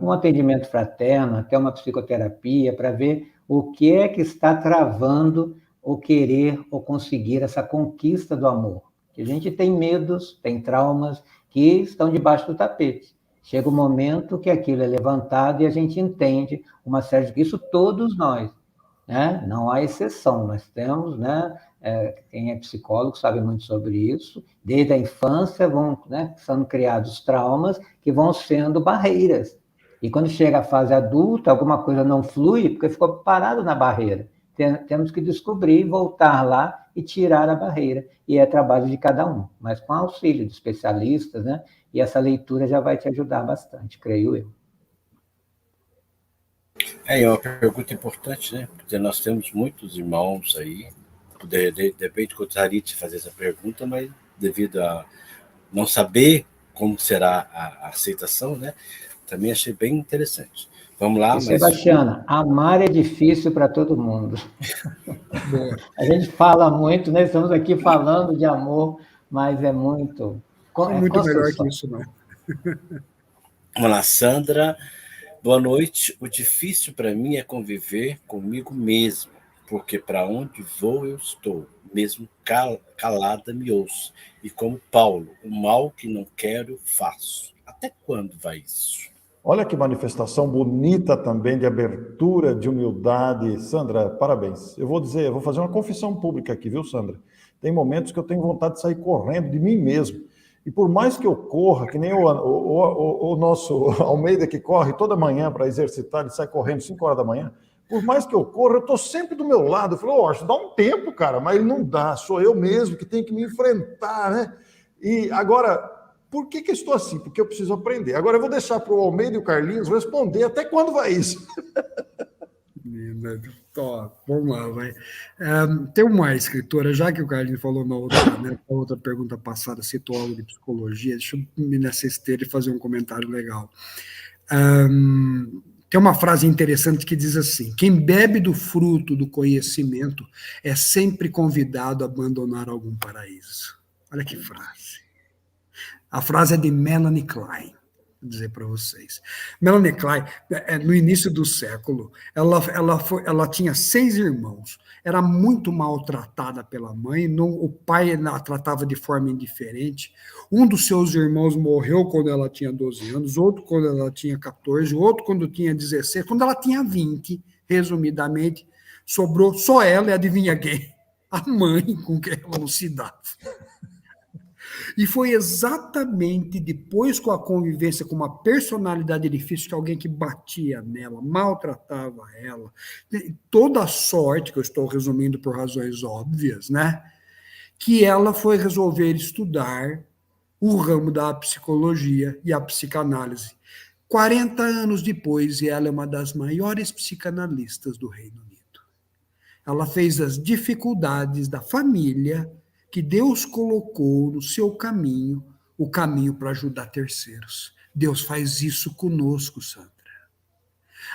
um atendimento fraterno, até uma psicoterapia, para ver o que é que está travando o querer ou conseguir essa conquista do amor. Que a gente tem medos, tem traumas que estão debaixo do tapete. Chega um momento que aquilo é levantado e a gente entende uma série de... Isso todos nós, né? Não há exceção, nós temos, né? Quem é psicólogo sabe muito sobre isso, desde a infância vão, né, sendo criados traumas que vão sendo barreiras. E quando chega a fase adulta, alguma coisa não flui porque ficou parado na barreira. Temos que descobrir, voltar lá e tirar a barreira. E é trabalho de cada um, mas com auxílio de especialistas, né? E essa leitura já vai te ajudar bastante, creio eu. É uma pergunta importante, né? Porque nós temos muitos irmãos aí. De repente gostaria de fazer essa pergunta, mas devido a não saber como será a aceitação, né? Também achei bem interessante. Vamos lá, e, Sebastiana, amar é difícil para todo mundo. Boa. A gente fala muito, né? Estamos aqui falando de amor, mas é muito... muito melhor que isso, não. Vamos lá, Sandra. Boa noite. O difícil para mim é conviver comigo mesmo, porque para onde vou eu estou, mesmo calada me ouço. E como Paulo, o mal que não quero faço. Até quando vai isso? Olha que manifestação bonita também de abertura, de humildade. Sandra, parabéns. Eu vou fazer uma confissão pública aqui, viu, Sandra? Tem momentos que eu tenho vontade de sair correndo de mim mesmo. E por mais que eu corra, que nem o nosso Almeida que corre toda manhã para exercitar, ele sai correndo 5 horas da manhã, por mais que eu corra, eu estou sempre do meu lado. Eu falo, Orson, dá um tempo, cara, mas ele não dá, sou eu mesmo que tenho que me enfrentar, né? E agora, por que eu estou assim? Porque eu preciso aprender. Agora eu vou deixar para o Almeida e o Carlinhos responder até quando vai isso. Vamos lá, vai. Tem uma escritora, já que o Carlinhos falou na outra pergunta passada, citou algo de psicologia, deixa eu me nessa esteira e fazer um comentário legal. Tem uma frase interessante que diz assim: quem bebe do fruto do conhecimento é sempre convidado a abandonar algum paraíso. Olha que frase. A frase é de Melanie Klein. Vou dizer para vocês. Melanie Klein, no início do século, ela tinha 6 irmãos, era muito maltratada pela mãe, o pai a tratava de forma indiferente. Um dos seus irmãos morreu quando ela tinha 12 anos, outro quando ela tinha 14, outro quando tinha 16, quando ela tinha 20, resumidamente, sobrou só ela e adivinha quem? A mãe com quem ela não se dava. E foi exatamente depois com a convivência com uma personalidade difícil, que alguém que batia nela, maltratava ela, toda a sorte, que eu estou resumindo por razões óbvias, né? Que ela foi resolver estudar o ramo da psicologia e a psicanálise. 40 anos depois, e ela é uma das maiores psicanalistas do Reino Unido. Ela fez as dificuldades da família que Deus colocou no seu caminho, o caminho para ajudar terceiros. Deus faz isso conosco, Sandra.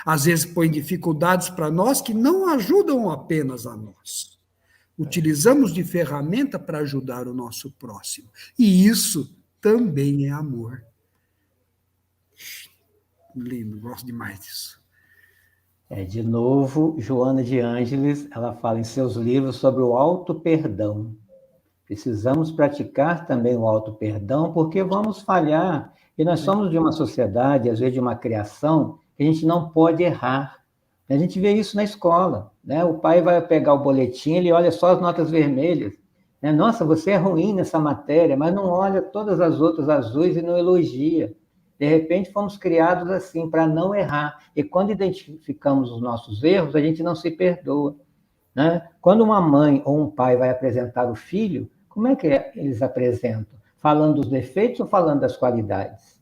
Às vezes põe dificuldades para nós que não ajudam apenas a nós. Utilizamos de ferramenta para ajudar o nosso próximo. E isso também é amor. Lindo, gosto demais disso. De novo, Joana de Ângeles, ela fala em seus livros sobre o auto-perdão. Precisamos praticar também o auto-perdão, porque vamos falhar. E nós somos de uma sociedade, às vezes de uma criação, que a gente não pode errar. A gente vê isso na escola, né? O pai vai pegar o boletim, ele olha só as notas vermelhas, né? Nossa, você é ruim nessa matéria, mas não olha todas as outras azuis e não elogia. De repente, fomos criados assim, para não errar. E quando identificamos os nossos erros, a gente não se perdoa, né? Quando uma mãe ou um pai vai apresentar o filho, como é que eles apresentam? Falando dos defeitos ou falando das qualidades?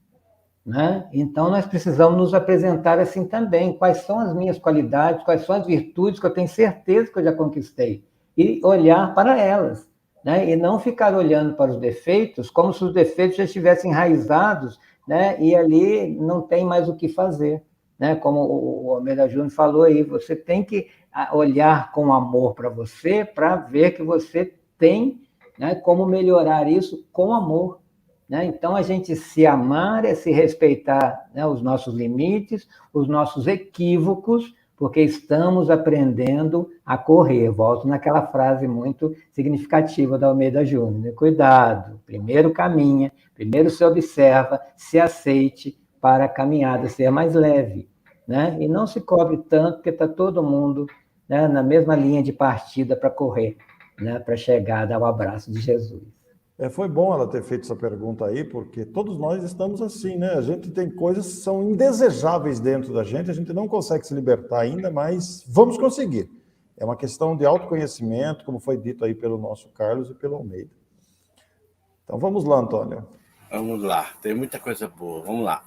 Né? Então, nós precisamos nos apresentar assim também. Quais são as minhas qualidades, quais são as virtudes que eu tenho certeza que eu já conquistei? E olhar para elas, né? E não ficar olhando para os defeitos como se os defeitos já estivessem enraizados, né? E ali não tem mais o que fazer. Né? Como o Almeida Júnior falou aí, você tem que olhar com amor para você, para ver que você tem, né, como melhorar isso com amor. Né? Então, a gente se amar é se respeitar, né, os nossos limites, os nossos equívocos, porque estamos aprendendo a correr. Volto naquela frase muito significativa da Almeida Júnior. Né? Cuidado, primeiro caminha, primeiro se observa, se aceite para a caminhada ser mais leve. Né? E não se cobre tanto, porque está todo mundo, né, na mesma linha de partida para correr, né, para chegar ao abraço de Jesus. Foi bom ela ter feito essa pergunta aí, porque todos nós estamos assim, né? A gente tem coisas que são indesejáveis dentro da gente, a gente não consegue se libertar ainda, mas vamos conseguir. É uma questão de autoconhecimento, como foi dito aí pelo nosso Carlos e pelo Almeida. Então vamos lá, Antônio. Vamos lá, tem muita coisa boa. Vamos lá.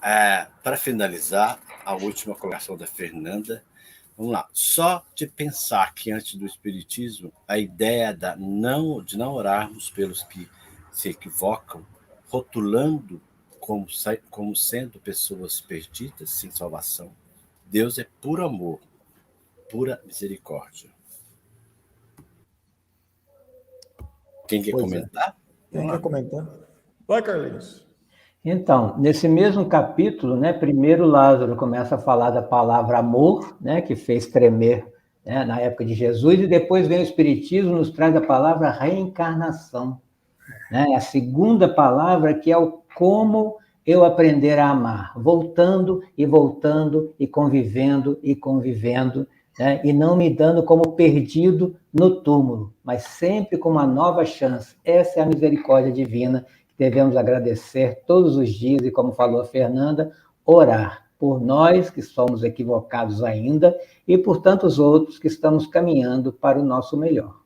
Para finalizar, a última colocação da Fernanda. Vamos lá. Só de pensar que antes do Espiritismo, a ideia de não orarmos pelos que se equivocam, rotulando como sendo pessoas perdidas, sem salvação. Deus é puro amor, pura misericórdia. Quem quer comentar? Quem quer comentar? Vai, Carlinhos. Então, nesse mesmo capítulo, né, primeiro Lázaro começa a falar da palavra amor, né, que fez tremer, né, na época de Jesus, e depois vem o Espiritismo, nos traz a palavra reencarnação. Né? A segunda palavra, que é o como eu aprender a amar, voltando e voltando e convivendo, né? E não me dando como perdido no túmulo, mas sempre com uma nova chance. Essa é a misericórdia divina que devemos agradecer todos os dias e, como falou a Fernanda, orar por nós que somos equivocados ainda e por tantos outros que estamos caminhando para o nosso melhor.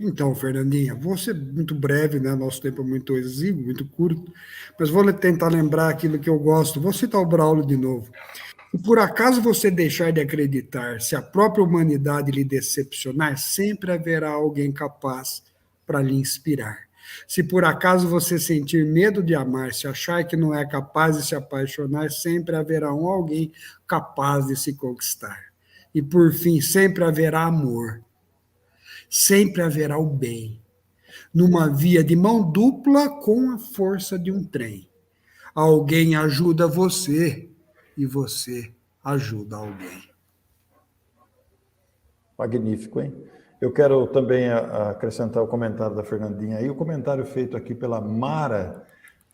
Então, Fernandinha, vou ser muito breve, né? Nosso tempo é muito exíguo, muito curto, mas vou tentar lembrar aquilo que eu gosto. Vou citar o Braulio de novo. Se por acaso você deixar de acreditar, se a própria humanidade lhe decepcionar, sempre haverá alguém capaz para lhe inspirar. Se por acaso você sentir medo de amar, se achar que não é capaz de se apaixonar, sempre haverá alguém capaz de se conquistar. E por fim, sempre haverá amor. Sempre haverá o bem, numa via de mão dupla com a força de um trem. Alguém ajuda você e você ajuda alguém. Magnífico, hein? Eu quero também acrescentar o comentário da Fernandinha aí, o comentário feito aqui pela Mara.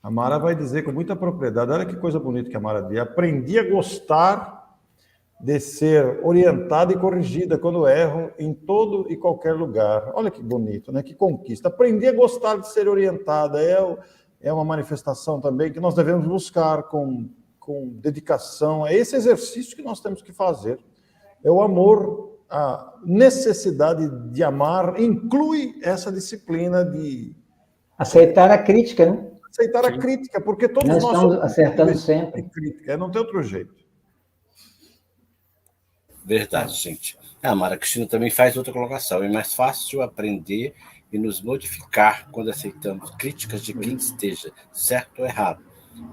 A Mara vai dizer com muita propriedade, olha que coisa bonita que a Mara diz, aprendi a gostar de ser orientada e corrigida quando erro em todo e qualquer lugar. Olha que bonito, né? Que conquista. Aprendi a gostar de ser orientada é uma manifestação também que nós devemos buscar com dedicação. É esse exercício que nós temos que fazer. É o amor, a necessidade de amar inclui essa disciplina de... Aceitar a crítica, né? Aceitar a crítica, porque todos nós estamos acertando sempre. Crítica, não tem outro jeito. Verdade, gente. A Mara Cristina também faz outra colocação. É mais fácil aprender e nos modificar quando aceitamos críticas de quem esteja certo ou errado.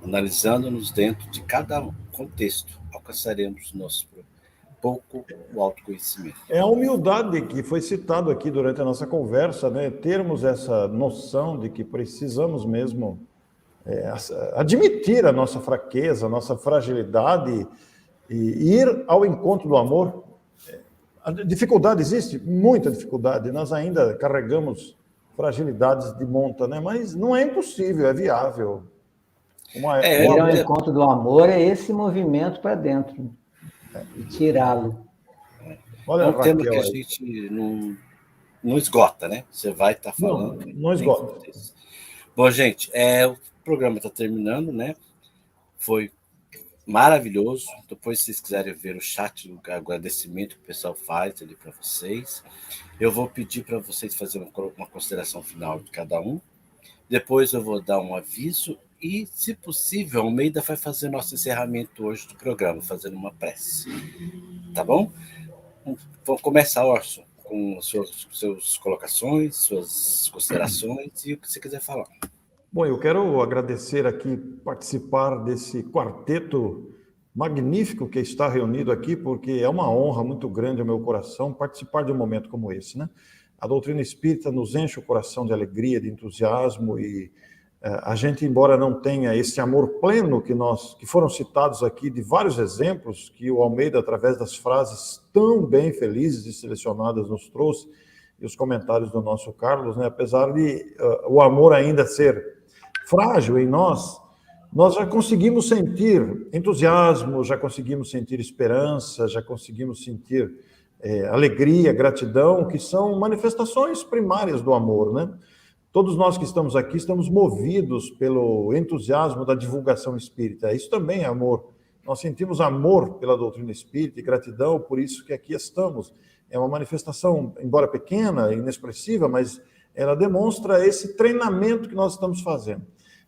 Analisando-nos dentro de cada contexto, alcançaremos nosso pouco o autoconhecimento. É a humildade que foi citado aqui durante a nossa conversa, né? Termos essa noção de que precisamos mesmo admitir a nossa fraqueza, a nossa fragilidade, E ir ao encontro do amor, a dificuldade existe, muita dificuldade, nós ainda carregamos fragilidades de monta, né? Mas não é impossível, é viável. Ir ao encontro do amor é esse movimento para dentro, e tirá-lo. Olha, é um tema que a gente não esgota, né? Você vai estar falando. Não esgota. Bom, gente, o programa está terminando, né? Foi maravilhoso. Depois, se vocês quiserem ver o chat, o agradecimento que o pessoal faz ali para vocês, eu vou pedir para vocês fazerem uma consideração final de cada um. Depois eu vou dar um aviso e, se possível, Almeida vai fazer nosso encerramento hoje do programa, fazendo uma prece. Tá bom? Vamos começar, Orson, com suas colocações, suas considerações e o que você quiser falar. Bom, eu quero agradecer aqui, participar desse quarteto magnífico que está reunido aqui, porque é uma honra muito grande ao meu coração participar de um momento como esse, né? A doutrina espírita nos enche o coração de alegria, de entusiasmo, e a gente, embora não tenha esse amor pleno que foram citados aqui, de vários exemplos que o Almeida, através das frases tão bem felizes e selecionadas, nos trouxe, e os comentários do nosso Carlos, né? Apesar de o amor ainda ser frágil em nós já conseguimos sentir entusiasmo, já conseguimos sentir esperança, já conseguimos sentir alegria, gratidão, que são manifestações primárias do amor, né? Todos nós que estamos aqui estamos movidos pelo entusiasmo da divulgação espírita. Isso também é amor. Nós sentimos amor pela doutrina espírita e gratidão por isso que aqui estamos. É uma manifestação, embora pequena, inexpressiva, mas ela demonstra esse treinamento que nós estamos fazendo.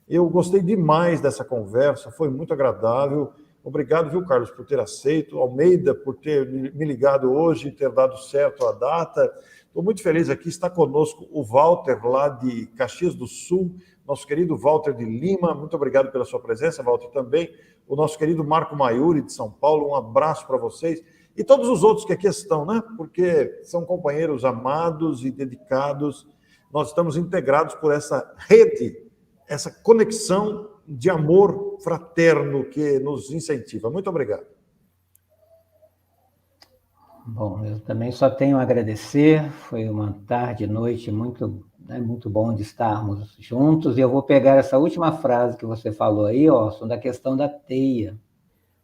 Eu gostei demais dessa conversa, foi muito agradável. Obrigado, viu, Carlos, por ter aceito, Almeida, por ter me ligado hoje, ter dado certo a data. Estou muito feliz aqui, está conosco o Walter, lá de Caxias do Sul, nosso querido Walter de Lima. Muito obrigado pela sua presença, Walter, também. O nosso querido Marco Maiuri, de São Paulo, um abraço para vocês. E todos os outros que aqui estão, né? Porque são companheiros amados e dedicados. Nós estamos integrados por essa rede, essa conexão de amor fraterno que nos incentiva. Muito obrigado. Bom, eu também só tenho a agradecer. Foi uma tarde, noite muito bom de estarmos juntos. E eu vou pegar essa última frase que você falou aí, Orson, da questão da teia.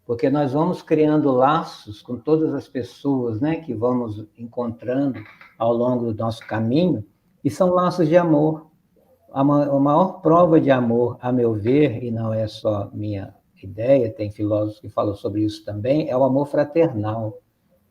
Porque nós vamos criando laços com todas as pessoas, né, que vamos encontrando ao longo do nosso caminho, e são laços de amor. A maior prova de amor, a meu ver, e não é só minha ideia, tem filósofos que falam sobre isso também, é o amor fraternal.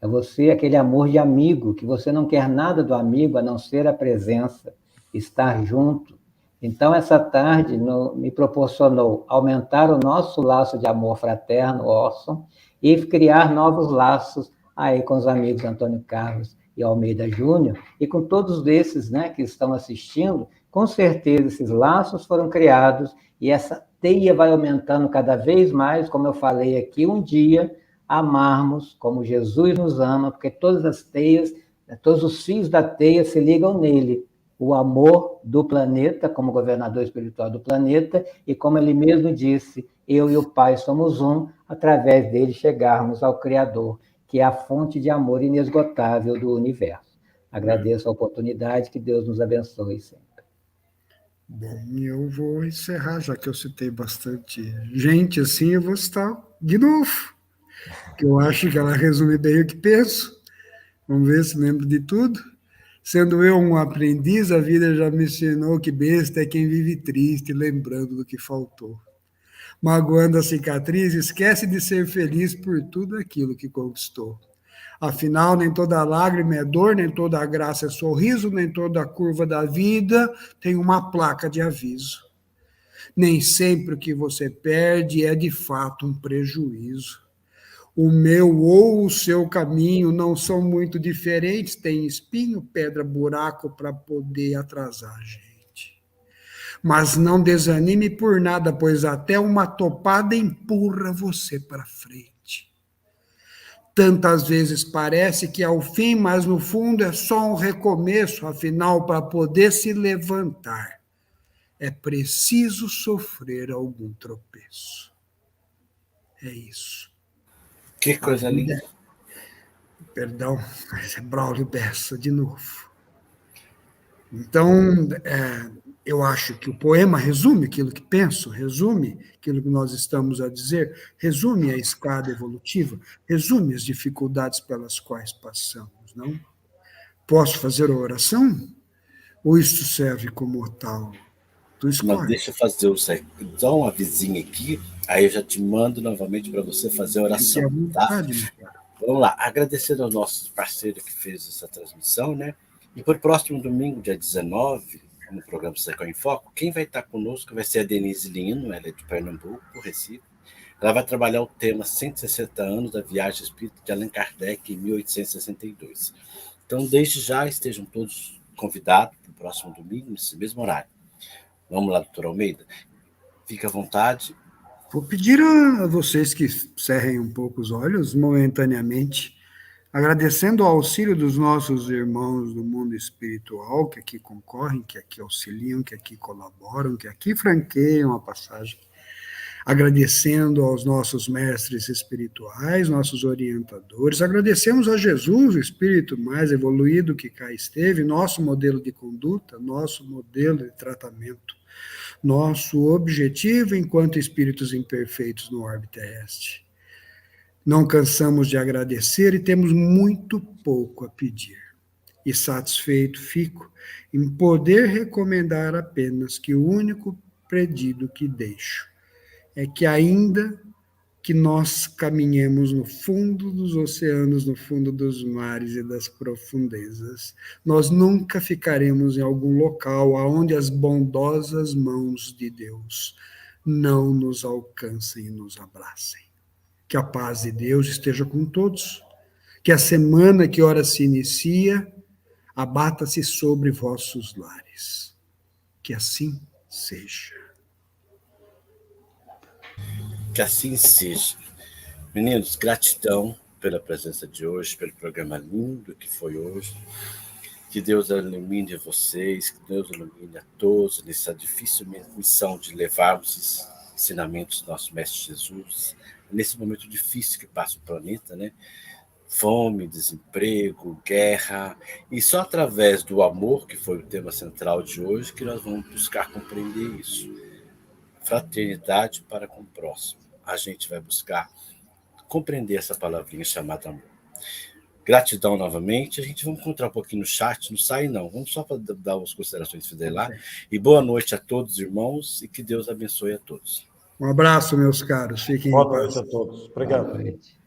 É você, aquele amor de amigo, que você não quer nada do amigo a não ser a presença, estar junto. Então, essa tarde me proporcionou aumentar o nosso laço de amor fraterno, Orson, e criar novos laços aí com os amigos Antônio Carlos e Almeida Júnior, e com todos esses, né, que estão assistindo. Com certeza, esses laços foram criados e essa teia vai aumentando cada vez mais, como eu falei aqui, um dia amarmos como Jesus nos ama, porque todas as teias, todos os fios da teia se ligam nele. O amor do planeta, como governador espiritual do planeta, e como ele mesmo disse, eu e o Pai somos um, através dele chegarmos ao Criador, que é a fonte de amor inesgotável do universo. Agradeço a oportunidade, que Deus nos abençoe sempre. Bom, eu vou encerrar, já que eu citei bastante gente assim, eu vou citar de novo, que eu acho que ela resume bem o que penso. Vamos ver se lembro de tudo. Sendo eu um aprendiz, a vida já me ensinou que besta é quem vive triste, lembrando do que faltou. Magoando a cicatriz, esquece de ser feliz por tudo aquilo que conquistou. Afinal, nem toda lágrima é dor, nem toda graça é sorriso, nem toda curva da vida tem uma placa de aviso. Nem sempre o que você perde é de fato um prejuízo. O meu ou o seu caminho não são muito diferentes, tem espinho, pedra, buraco para poder atrasar a gente. Mas não desanime por nada, pois até uma topada empurra você para frente. Tantas vezes parece que é o fim, mas no fundo é só um recomeço, afinal, para poder se levantar, é preciso sofrer algum tropeço. É isso. Que coisa linda. Perdão, mas é Braulio Bessa de novo. Então, eu acho que o poema resume aquilo que penso, resume aquilo que nós estamos a dizer, resume a escada evolutiva, resume as dificuldades pelas quais passamos, não? Posso fazer a oração? Ou isto serve como tal? Tu Mas escolhe. deixa eu fazer dá uma vizinha aqui, aí eu já te mando novamente para você fazer a Fique à oração, tá? vontade, meu caro. Vamos lá, agradecendo ao nosso parceiro que fez essa transmissão, né? E para o próximo domingo, dia 19, no programa Secão em Foco, quem vai estar conosco vai ser a Denise Lino, ela é de Pernambuco, Recife. Ela vai trabalhar o tema 160 anos da viagem espírita de Allan Kardec em 1862. Então, desde já, estejam todos convidados para o próximo domingo, nesse mesmo horário. Vamos lá, doutor Almeida? Fique à vontade. Vou pedir a vocês que cerrem um pouco os olhos momentaneamente, agradecendo o auxílio dos nossos irmãos do mundo espiritual, que aqui concorrem, que aqui auxiliam, que aqui colaboram, que aqui franqueiam a passagem, agradecendo aos nossos mestres espirituais, nossos orientadores, agradecemos a Jesus, o espírito mais evoluído que cá esteve, nosso modelo de conduta, nosso modelo de tratamento, nosso objetivo enquanto espíritos imperfeitos no orbe terrestre. Não cansamos de agradecer e temos muito pouco a pedir. E satisfeito fico em poder recomendar apenas que o único pedido que deixo é que ainda que nós caminhemos no fundo dos oceanos, no fundo dos mares e das profundezas, nós nunca ficaremos em algum local onde as bondosas mãos de Deus não nos alcancem e nos abracem. Que a paz de Deus esteja com todos, que a semana que ora se inicia, abata-se sobre vossos lares. Que assim seja. Que assim seja. Meninos, gratidão pela presença de hoje, pelo programa lindo que foi hoje. Que Deus ilumine vocês, que Deus ilumine a todos nessa difícil missão de levarmos esses ensinamentos do nosso Mestre Jesus, nesse momento difícil que passa o planeta, né? Fome, desemprego, guerra, e só através do amor, que foi o tema central de hoje, que nós vamos buscar compreender isso. Fraternidade para com o próximo. A gente vai buscar compreender essa palavrinha chamada amor. Gratidão novamente. A gente vai encontrar um pouquinho no chat, não sai não. Vamos só para dar as considerações finais lá. E boa noite a todos, irmãos, e que Deus abençoe a todos. Um abraço, meus caros. Fiquem em paz. Boa noite a todos. Obrigado. Boa noite.